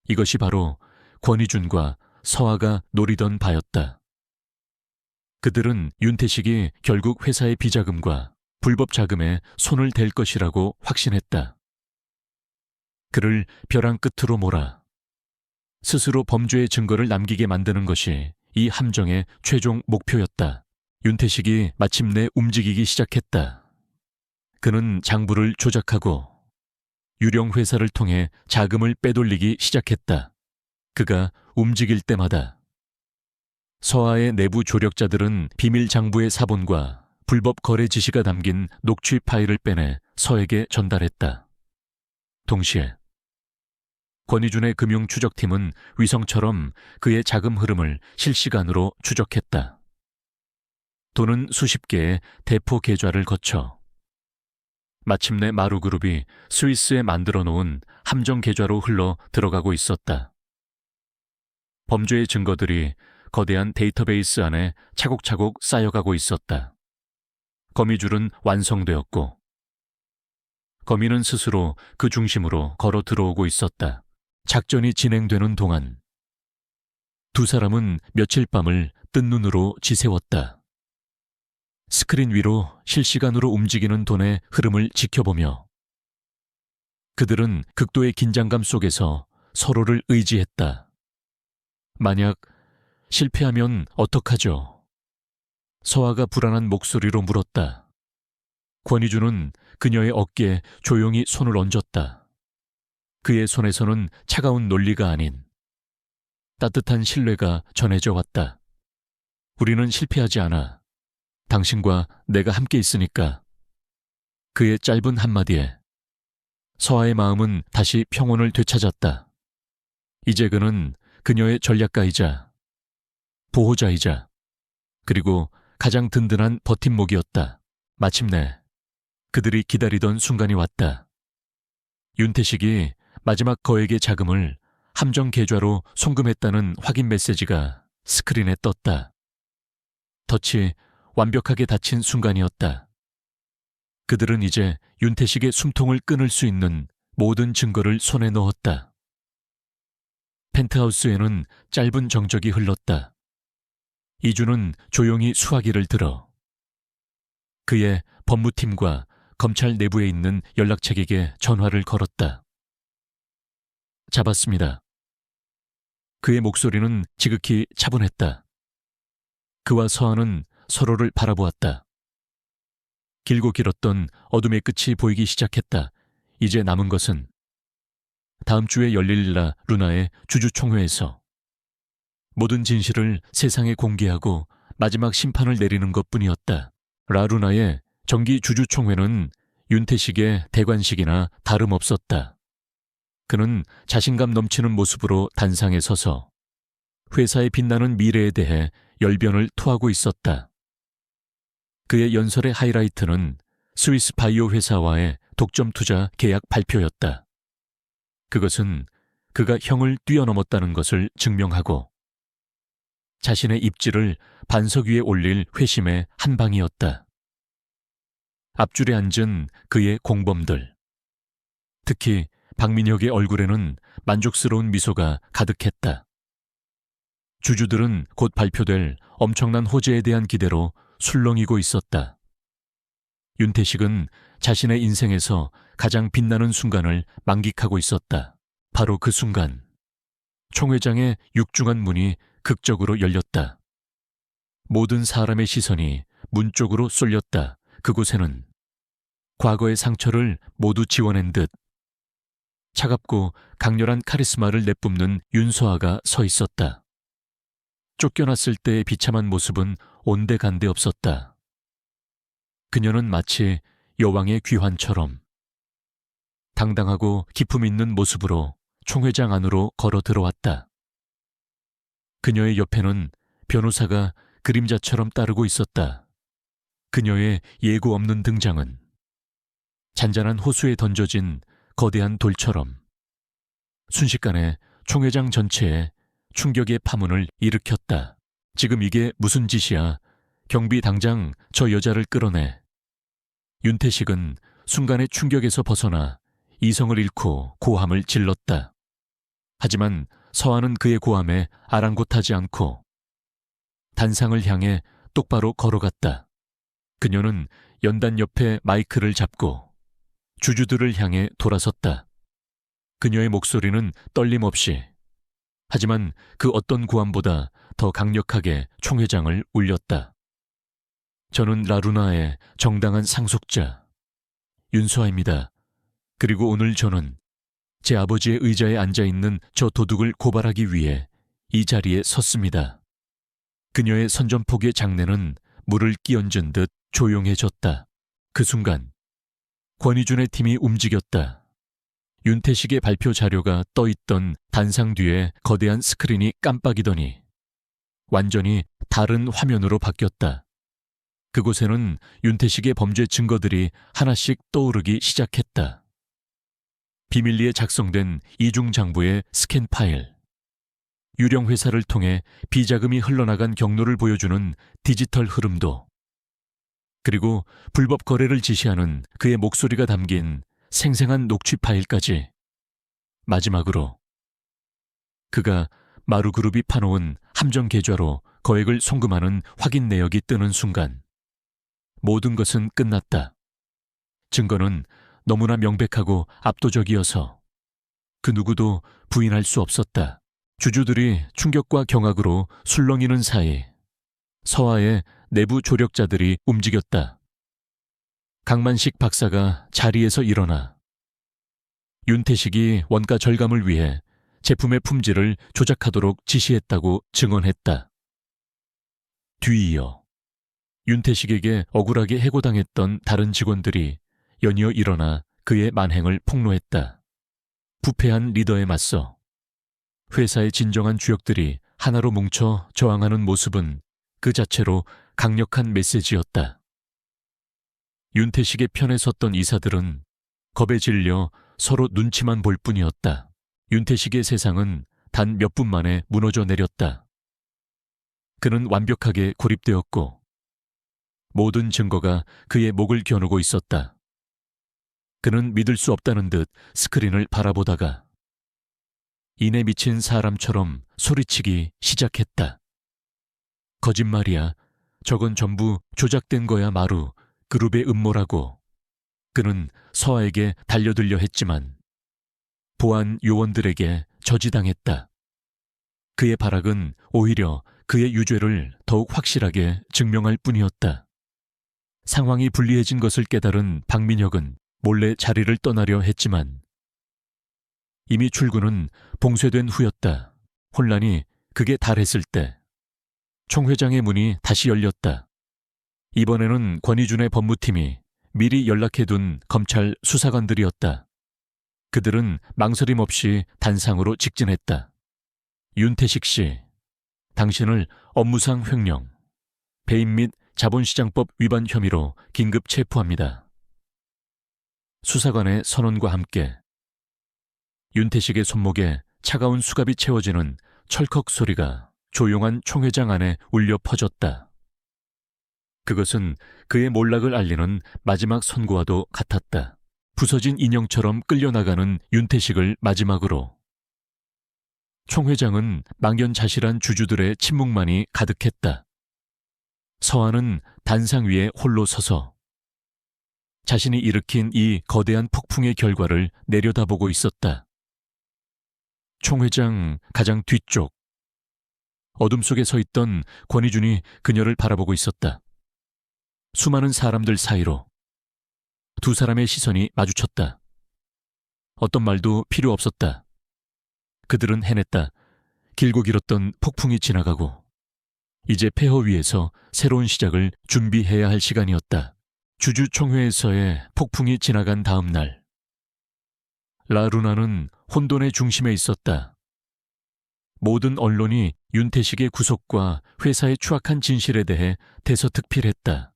이것이 바로 권희준과 서아가 노리던 바였다. 그들은 윤태식이 결국 회사의 비자금과 불법 자금에 손을 댈 것이라고 확신했다. 그를 벼랑 끝으로 몰아 스스로 범죄의 증거를 남기게 만드는 것이 이 함정의 최종 목표였다. 윤태식이 마침내 움직이기 시작했다. 그는 장부를 조작하고 유령 회사를 통해 자금을 빼돌리기 시작했다. 그가 움직일 때마다 서아의 내부 조력자들은 비밀 장부의 사본과 불법 거래 지시가 담긴 녹취 파일을 빼내 서에게 전달했다. 동시에 권희준의 금융 추적팀은 위성처럼 그의 자금 흐름을 실시간으로 추적했다. 돈은 수십 개의 대포 계좌를 거쳐 마침내 마루그룹이 스위스에 만들어 놓은 함정 계좌로 흘러 들어가고 있었다. 범죄의 증거들이 거대한 데이터베이스 안에 차곡차곡 쌓여가고 있었다. 거미줄은 완성되었고 거미는 스스로 그 중심으로 걸어 들어오고 있었다. 작전이 진행되는 동안 두 사람은 며칠 밤을 뜬 눈으로 지새웠다. 스크린 위로 실시간으로 움직이는 돈의 흐름을 지켜보며 그들은 극도의 긴장감 속에서 서로를 의지했다. 만약 실패하면 어떡하죠? 서아가 불안한 목소리로 물었다. 권희주는 그녀의 어깨에 조용히 손을 얹었다. 그의 손에서는 차가운 논리가 아닌 따뜻한 신뢰가 전해져 왔다. 우리는 실패하지 않아. 당신과 내가 함께 있으니까. 그의 짧은 한마디에 서아의 마음은 다시 평온을 되찾았다. 이제 그는 그녀의 전략가이자 보호자이자 그리고 가장 든든한 버팀목이었다. 마침내 그들이 기다리던 순간이 왔다. 윤태식이 마지막 거액의 자금을 함정 계좌로 송금했다는 확인 메시지가 스크린에 떴다. 덫이 완벽하게 닫힌 순간이었다. 그들은 이제 윤태식의 숨통을 끊을 수 있는 모든 증거를 손에 넣었다. 펜트하우스에는 짧은 정적이 흘렀다. 이주는 조용히 수화기를 들어 그의 법무팀과 검찰 내부에 있는 연락책에게 전화를 걸었다. 잡았습니다. 그의 목소리는 지극히 차분했다. 그와 서한은 서로를 바라보았다. 길고 길었던 어둠의 끝이 보이기 시작했다. 이제 남은 것은 다음 주에 열릴 라루나의 주주총회에서 모든 진실을 세상에 공개하고 마지막 심판을 내리는 것뿐이었다. 라루나의 정기 주주총회는 윤태식의 대관식이나 다름없었다. 그는 자신감 넘치는 모습으로 단상에 서서 회사의 빛나는 미래에 대해 열변을 토하고 있었다. 그의 연설의 하이라이트는 스위스 바이오 회사와의 독점 투자 계약 발표였다. 그것은 그가 형을 뛰어넘었다는 것을 증명하고 자신의 입지를 반석 위에 올릴 회심의 한 방이었다. 앞줄에 앉은 그의 공범들, 특히 박민혁의 얼굴에는 만족스러운 미소가 가득했다. 주주들은 곧 발표될 엄청난 호재에 대한 기대로 술렁이고 있었다. 윤태식은 자신의 인생에서 가장 빛나는 순간을 만끽하고 있었다. 바로 그 순간, 총회장의 육중한 문이 극적으로 열렸다. 모든 사람의 시선이 문 쪽으로 쏠렸다. 그곳에는 과거의 상처를 모두 지워낸 듯 차갑고 강렬한 카리스마를 내뿜는 윤서아가 서 있었다. 쫓겨났을 때의 비참한 모습은 온데간데 없었다. 그녀는 마치 여왕의 귀환처럼 당당하고 기품 있는 모습으로 총회장 안으로 걸어 들어왔다. 그녀의 옆에는 변호사가 그림자처럼 따르고 있었다. 그녀의 예고 없는 등장은 잔잔한 호수에 던져진 거대한 돌처럼 순식간에 총회장 전체에 충격의 파문을 일으켰다. 지금 이게 무슨 짓이야. 경비 당장 저 여자를 끌어내. 윤태식은 순간의 충격에서 벗어나 이성을 잃고 고함을 질렀다. 하지만 서한은 그의 고함에 아랑곳하지 않고 단상을 향해 똑바로 걸어갔다. 그녀는 연단 옆에 마이크를 잡고 주주들을 향해 돌아섰다. 그녀의 목소리는 떨림없이, 하지만 그 어떤 고함보다 더 강력하게 총회장을 울렸다. 저는 라루나의 정당한 상속자 윤서아입니다. 그리고 오늘 저는 제 아버지의 의자에 앉아있는 저 도둑을 고발하기 위해 이 자리에 섰습니다. 그녀의 선전포기의 장내는 물을 끼얹은 듯 조용해졌다. 그 순간 권희준의 팀이 움직였다. 윤태식의 발표 자료가 떠있던 단상 뒤에 거대한 스크린이 깜빡이더니 완전히 다른 화면으로 바뀌었다. 그곳에는 윤태식의 범죄 증거들이 하나씩 떠오르기 시작했다. 비밀리에 작성된 이중장부의 스캔 파일, 유령 회사를 통해 비자금이 흘러나간 경로를 보여주는 디지털 흐름도, 그리고 불법 거래를 지시하는 그의 목소리가 담긴 생생한 녹취 파일까지. 마지막으로 그가 마루그룹이 파놓은 함정 계좌로 거액을 송금하는 확인 내역이 뜨는 순간 모든 것은 끝났다. 증거는 너무나 명백하고 압도적이어서 그 누구도 부인할 수 없었다. 주주들이 충격과 경악으로 술렁이는 사이 서아의 내부 조력자들이 움직였다. 강만식 박사가 자리에서 일어나 윤태식이 원가 절감을 위해 제품의 품질을 조작하도록 지시했다고 증언했다. 뒤이어 윤태식에게 억울하게 해고당했던 다른 직원들이 연이어 일어나 그의 만행을 폭로했다. 부패한 리더에 맞서 회사의 진정한 주역들이 하나로 뭉쳐 저항하는 모습은 그 자체로 강력한 메시지였다. 윤태식의 편에 섰던 이사들은 겁에 질려 서로 눈치만 볼 뿐이었다. 윤태식의 세상은 단 몇 분 만에 무너져 내렸다. 그는 완벽하게 고립되었고 모든 증거가 그의 목을 겨누고 있었다. 그는 믿을 수 없다는 듯 스크린을 바라보다가 인에 미친 사람처럼 소리치기 시작했다. 거짓말이야. 저건 전부 조작된 거야 마루. 그룹의 음모라고. 그는 서아에게 달려들려 했지만 보안 요원들에게 저지당했다. 그의 발악은 오히려 그의 유죄를 더욱 확실하게 증명할 뿐이었다. 상황이 불리해진 것을 깨달은 박민혁은 몰래 자리를 떠나려 했지만 이미 출근은 봉쇄된 후였다. 혼란이 극에 달했을 때 총회장의 문이 다시 열렸다. 이번에는 권희준의 법무팀이 미리 연락해둔 검찰 수사관들이었다. 그들은 망설임 없이 단상으로 직진했다. 윤태식 씨, 당신을 업무상 횡령, 배임 및 자본시장법 위반 혐의로 긴급 체포합니다. 수사관의 선언과 함께 윤태식의 손목에 차가운 수갑이 채워지는 철컥 소리가 조용한 총회장 안에 울려 퍼졌다. 그것은 그의 몰락을 알리는 마지막 선고와도 같았다. 부서진 인형처럼 끌려나가는 윤태식을 마지막으로. 총회장은 망연자실한 주주들의 침묵만이 가득했다. 서한은 단상 위에 홀로 서서 자신이 일으킨 이 거대한 폭풍의 결과를 내려다보고 있었다. 총회장 가장 뒤쪽. 어둠 속에 서 있던 권희준이 그녀를 바라보고 있었다. 수많은 사람들 사이로 두 사람의 시선이 마주쳤다. 어떤 말도 필요 없었다. 그들은 해냈다. 길고 길었던 폭풍이 지나가고 이제 폐허 위에서 새로운 시작을 준비해야 할 시간이었다. 주주총회에서의 폭풍이 지나간 다음 날 라루나는 혼돈의 중심에 있었다. 모든 언론이 윤태식의 구속과 회사의 추악한 진실에 대해 대서특필했다.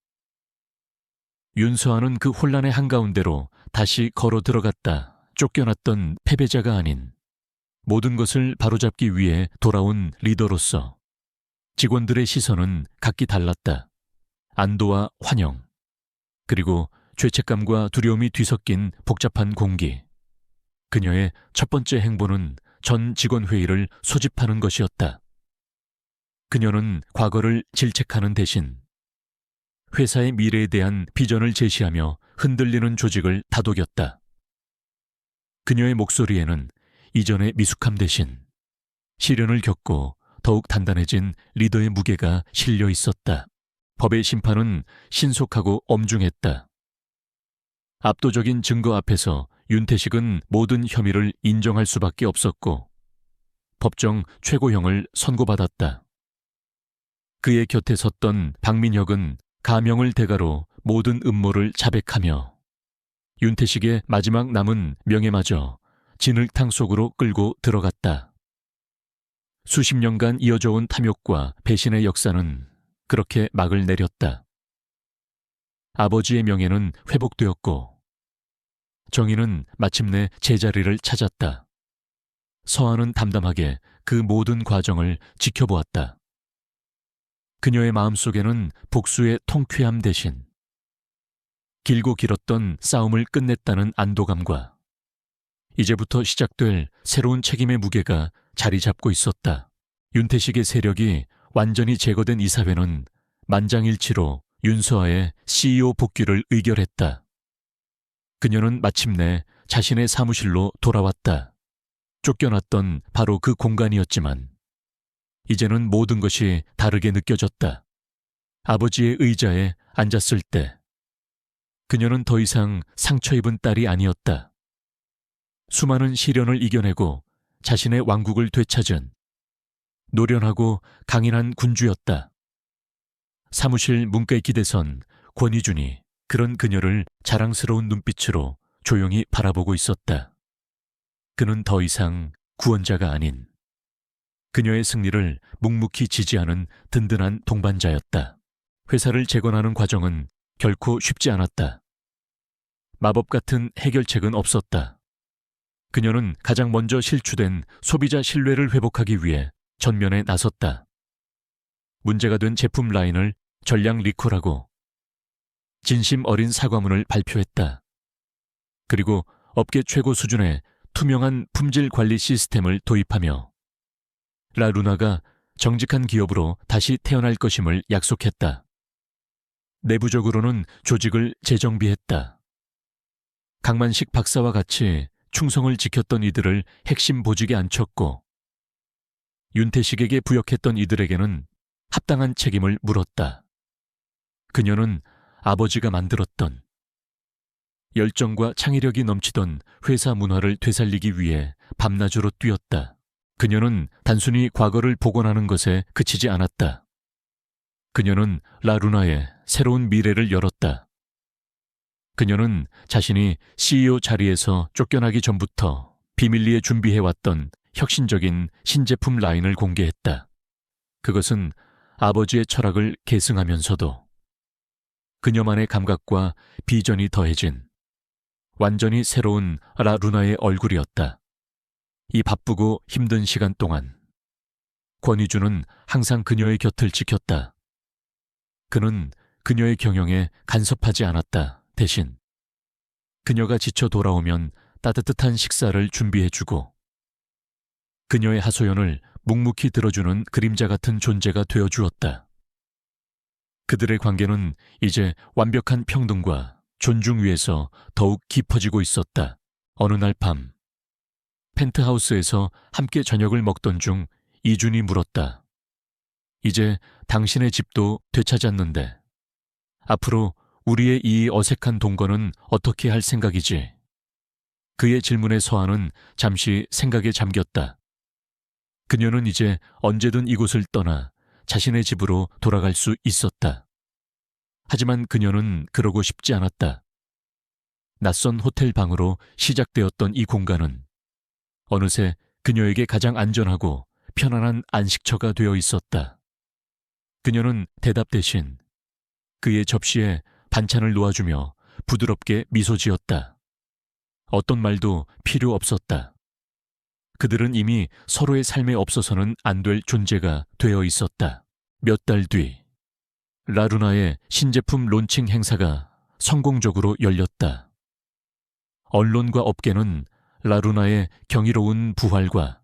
윤서아는 그 혼란의 한가운데로 다시 걸어 들어갔다. 쫓겨났던 패배자가 아닌 모든 것을 바로잡기 위해 돌아온 리더로서 직원들의 시선은 각기 달랐다. 안도와 환영, 그리고 죄책감과 두려움이 뒤섞인 복잡한 공기. 그녀의 첫 번째 행보는 전 직원회의를 소집하는 것이었다. 그녀는 과거를 질책하는 대신 회사의 미래에 대한 비전을 제시하며 흔들리는 조직을 다독였다. 그녀의 목소리에는 이전의 미숙함 대신 시련을 겪고 더욱 단단해진 리더의 무게가 실려 있었다. 법의 심판은 신속하고 엄중했다. 압도적인 증거 앞에서 윤태식은 모든 혐의를 인정할 수밖에 없었고 법정 최고형을 선고받았다. 그의 곁에 섰던 박민혁은 가명을 대가로 모든 음모를 자백하며 윤태식의 마지막 남은 명예마저 진흙탕 속으로 끌고 들어갔다. 수십 년간 이어져온 탐욕과 배신의 역사는 그렇게 막을 내렸다. 아버지의 명예는 회복되었고 정의는 마침내 제자리를 찾았다. 서한은 담담하게 그 모든 과정을 지켜보았다. 그녀의 마음속에는 복수의 통쾌함 대신 길고 길었던 싸움을 끝냈다는 안도감과 이제부터 시작될 새로운 책임의 무게가 자리 잡고 있었다. 윤태식의 세력이 완전히 제거된 이사회는 만장일치로 윤서아의 CEO 복귀를 의결했다. 그녀는 마침내 자신의 사무실로 돌아왔다. 쫓겨났던 바로 그 공간이었지만 이제는 모든 것이 다르게 느껴졌다. 아버지의 의자에 앉았을 때 그녀는 더 이상 상처 입은 딸이 아니었다. 수많은 시련을 이겨내고 자신의 왕국을 되찾은 노련하고 강인한 군주였다. 사무실 문가에 기대선 권희준이 그런 그녀를 자랑스러운 눈빛으로 조용히 바라보고 있었다. 그는 더 이상 구원자가 아닌 그녀의 승리를 묵묵히 지지하는 든든한 동반자였다. 회사를 재건하는 과정은 결코 쉽지 않았다. 마법 같은 해결책은 없었다. 그녀는 가장 먼저 실추된 소비자 신뢰를 회복하기 위해 전면에 나섰다. 문제가 된 제품 라인을 전량 리콜하고 진심 어린 사과문을 발표했다. 그리고 업계 최고 수준의 투명한 품질 관리 시스템을 도입하며 라루나가 정직한 기업으로 다시 태어날 것임을 약속했다. 내부적으로는 조직을 재정비했다. 강만식 박사와 같이 충성을 지켰던 이들을 핵심 보직에 앉혔고 윤태식에게 부역했던 이들에게는 합당한 책임을 물었다. 그녀는 아버지가 만들었던 열정과 창의력이 넘치던 회사 문화를 되살리기 위해 밤낮으로 뛰었다. 그녀는 단순히 과거를 복원하는 것에 그치지 않았다. 그녀는 라루나의 새로운 미래를 열었다. 그녀는 자신이 CEO 자리에서 쫓겨나기 전부터 비밀리에 준비해왔던 혁신적인 신제품 라인을 공개했다. 그것은 아버지의 철학을 계승하면서도 그녀만의 감각과 비전이 더해진 완전히 새로운 라루나의 얼굴이었다. 이 바쁘고 힘든 시간 동안 권희준은 항상 그녀의 곁을 지켰다. 그는 그녀의 경영에 간섭하지 않았다. 대신 그녀가 지쳐 돌아오면 따뜻한 식사를 준비해주고 그녀의 하소연을 묵묵히 들어주는 그림자 같은 존재가 되어주었다. 그들의 관계는 이제 완벽한 평등과 존중 위에서 더욱 깊어지고 있었다. 어느 날 밤 펜트하우스에서 함께 저녁을 먹던 중 이준이 물었다. 이제 당신의 집도 되찾았는데 앞으로 우리의 이 어색한 동거는 어떻게 할 생각이지? 그의 질문에 서한은 잠시 생각에 잠겼다. 그녀는 이제 언제든 이곳을 떠나 자신의 집으로 돌아갈 수 있었다. 하지만 그녀는 그러고 싶지 않았다. 낯선 호텔 방으로 시작되었던 이 공간은 어느새 그녀에게 가장 안전하고 편안한 안식처가 되어 있었다. 그녀는 대답 대신 그의 접시에 반찬을 놓아주며 부드럽게 미소 지었다. 어떤 말도 필요 없었다. 그들은 이미 서로의 삶에 없어서는 안 될 존재가 되어 있었다. 몇 달 뒤, 라루나의 신제품 론칭 행사가 성공적으로 열렸다. 언론과 업계는 라루나의 경이로운 부활과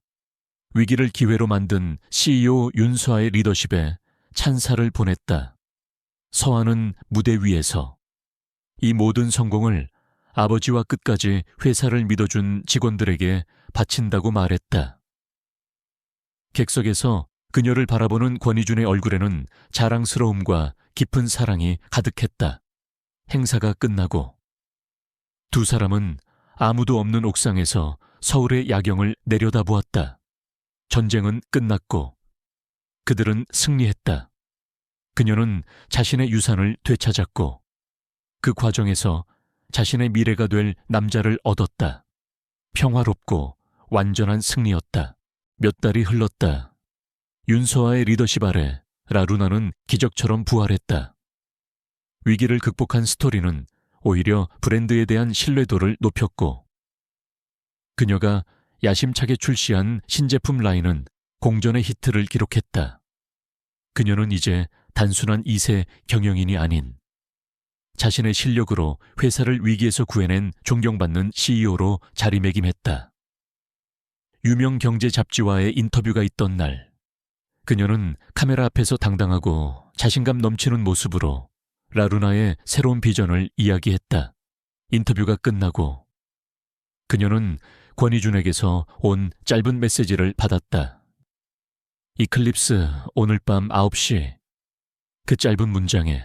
위기를 기회로 만든 CEO 윤서아의 리더십에 찬사를 보냈다. 서아는 무대 위에서 이 모든 성공을 아버지와 끝까지 회사를 믿어준 직원들에게 바친다고 말했다. 객석에서 그녀를 바라보는 권희준의 얼굴에는 자랑스러움과 깊은 사랑이 가득했다. 행사가 끝나고 두 사람은 아무도 없는 옥상에서 서울의 야경을 내려다보았다. 전쟁은 끝났고 그들은 승리했다. 그녀는 자신의 유산을 되찾았고 그 과정에서 자신의 미래가 될 남자를 얻었다. 평화롭고 완전한 승리였다. 몇 달이 흘렀다. 윤서아의 리더십 아래 라루나는 기적처럼 부활했다. 위기를 극복한 스토리는 오히려 브랜드에 대한 신뢰도를 높였고 그녀가 야심차게 출시한 신제품 라인은 공전의 히트를 기록했다. 그녀는 이제 단순한 2세 경영인이 아닌 자신의 실력으로 회사를 위기에서 구해낸 존경받는 CEO로 자리매김했다. 유명 경제 잡지와의 인터뷰가 있던 날, 그녀는 카메라 앞에서 당당하고 자신감 넘치는 모습으로 라루나의 새로운 비전을 이야기했다. 인터뷰가 끝나고 그녀는 권희준에게서 온 짧은 메시지를 받았다. 이클립스 오늘 밤 9시. 그 짧은 문장에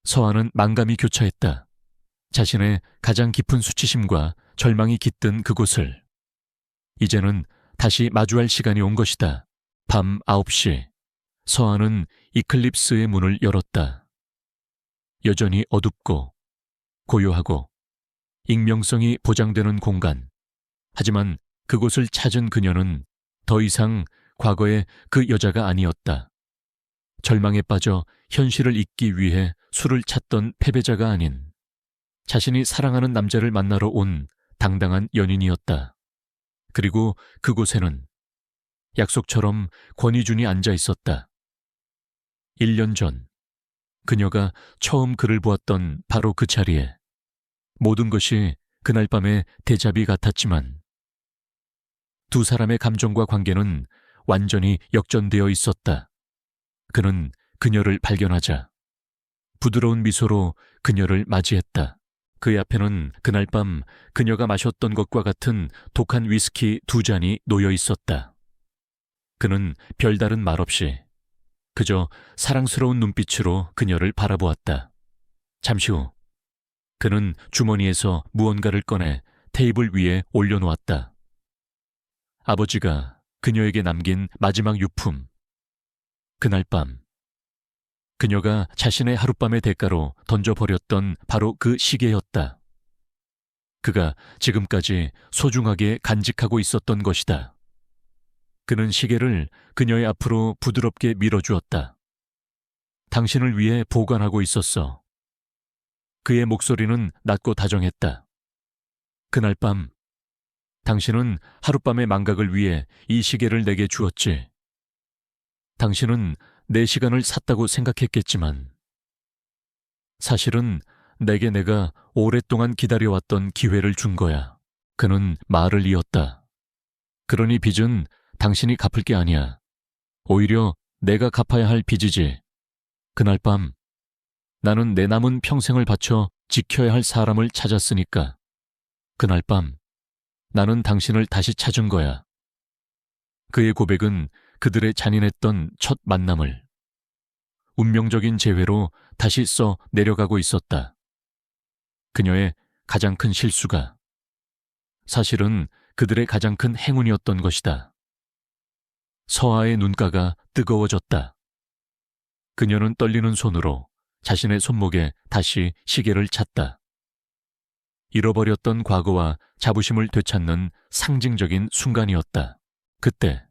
서아는 만감이 교차했다. 자신의 가장 깊은 수치심과 절망이 깃든 그곳을 이제는 다시 마주할 시간이 온 것이다. 밤 9시, 서한은 이클립스의 문을 열었다. 여전히 어둡고 고요하고 익명성이 보장되는 공간. 하지만 그곳을 찾은 그녀는 더 이상 과거의 그 여자가 아니었다. 절망에 빠져 현실을 잊기 위해 술을 찾던 패배자가 아닌 자신이 사랑하는 남자를 만나러 온 당당한 연인이었다. 그리고 그곳에는 약속처럼 권희준이 앉아 있었다. 1년 전 그녀가 처음 그를 보았던 바로 그 자리에 모든 것이 그날 밤의 데자비 같았지만 두 사람의 감정과 관계는 완전히 역전되어 있었다. 그는 그녀를 발견하자 부드러운 미소로 그녀를 맞이했다. 그의 앞에는 그날 밤 그녀가 마셨던 것과 같은 독한 위스키 2잔이 놓여 있었다. 그는 별다른 말 없이 그저 사랑스러운 눈빛으로 그녀를 바라보았다. 잠시 후 그는 주머니에서 무언가를 꺼내 테이블 위에 올려놓았다. 아버지가 그녀에게 남긴 마지막 유품. 그날 밤 그녀가 자신의 하룻밤의 대가로 던져버렸던 바로 그 시계였다. 그가 지금까지 소중하게 간직하고 있었던 것이다. 그는 시계를 그녀의 앞으로 부드럽게 밀어주었다. 당신을 위해 보관하고 있었어. 그의 목소리는 낮고 다정했다. 그날 밤 당신은 하룻밤의 망각을 위해 이 시계를 내게 주었지. 당신은 내 시간을 샀다고 생각했겠지만 사실은 내게 내가 오랫동안 기다려왔던 기회를 준 거야. 그는 말을 이었다. 그러니 빚은 당신이 갚을 게 아니야. 오히려 내가 갚아야 할 빚이지. 그날 밤 나는 내 남은 평생을 바쳐 지켜야 할 사람을 찾았으니까. 그날 밤 나는 당신을 다시 찾은 거야. 그의 고백은 그들의 잔인했던 첫 만남을 운명적인 재회로 다시 써 내려가고 있었다. 그녀의 가장 큰 실수가 사실은 그들의 가장 큰 행운이었던 것이다. 서아의 눈가가 뜨거워졌다. 그녀는 떨리는 손으로 자신의 손목에 다시 시계를 찼다. 잃어버렸던 과거와 자부심을 되찾는 상징적인 순간이었다. 그때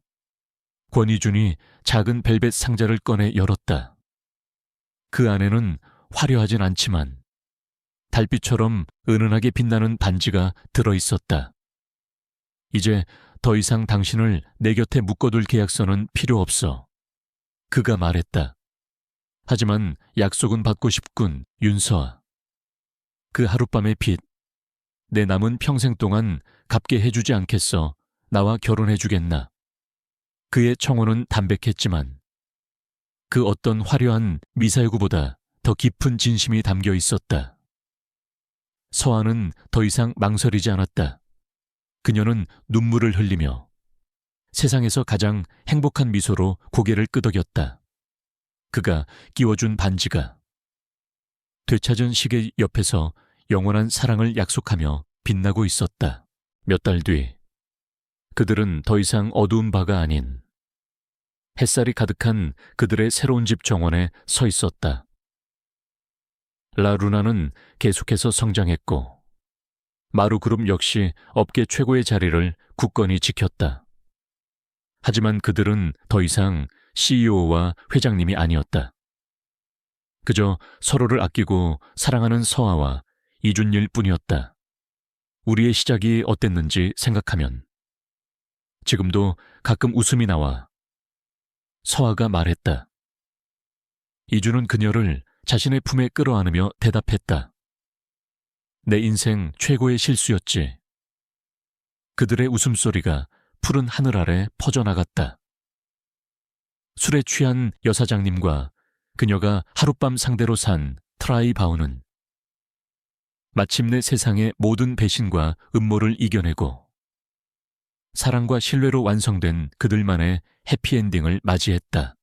권희준이 작은 벨벳 상자를 꺼내 열었다. 그 안에는 화려하진 않지만 달빛처럼 은은하게 빛나는 반지가 들어있었다. 이제 더 이상 당신을 내 곁에 묶어둘 계약서는 필요 없어. 그가 말했다. 하지만 약속은 받고 싶군, 윤서아. 그 하룻밤의 빚, 내 남은 평생 동안 갚게 해주지 않겠어. 나와 결혼해주겠나. 그의 청혼은 담백했지만 그 어떤 화려한 미사여구보다 더 깊은 진심이 담겨 있었다. 서아는 더 이상 망설이지 않았다. 그녀는 눈물을 흘리며 세상에서 가장 행복한 미소로 고개를 끄덕였다. 그가 끼워준 반지가 되찾은 시계 옆에서 영원한 사랑을 약속하며 빛나고 있었다. 몇 달 뒤 그들은 더 이상 어두운 바가 아닌 햇살이 가득한 그들의 새로운 집 정원에 서 있었다. 라루나는 계속해서 성장했고 마루그룹 역시 업계 최고의 자리를 굳건히 지켰다. 하지만 그들은 더 이상 CEO와 회장님이 아니었다. 그저 서로를 아끼고 사랑하는 서아와 이준일 뿐이었다. 우리의 시작이 어땠는지 생각하면 지금도 가끔 웃음이 나와. 서아가 말했다. 이준은 그녀를 자신의 품에 끌어안으며 대답했다. 내 인생 최고의 실수였지. 그들의 웃음소리가 푸른 하늘 아래 퍼져나갔다. 술에 취한 여사장님과 그녀가 하룻밤 상대로 산 트라이바우는 마침내 세상의 모든 배신과 음모를 이겨내고 사랑과 신뢰로 완성된 그들만의 해피엔딩을 맞이했다.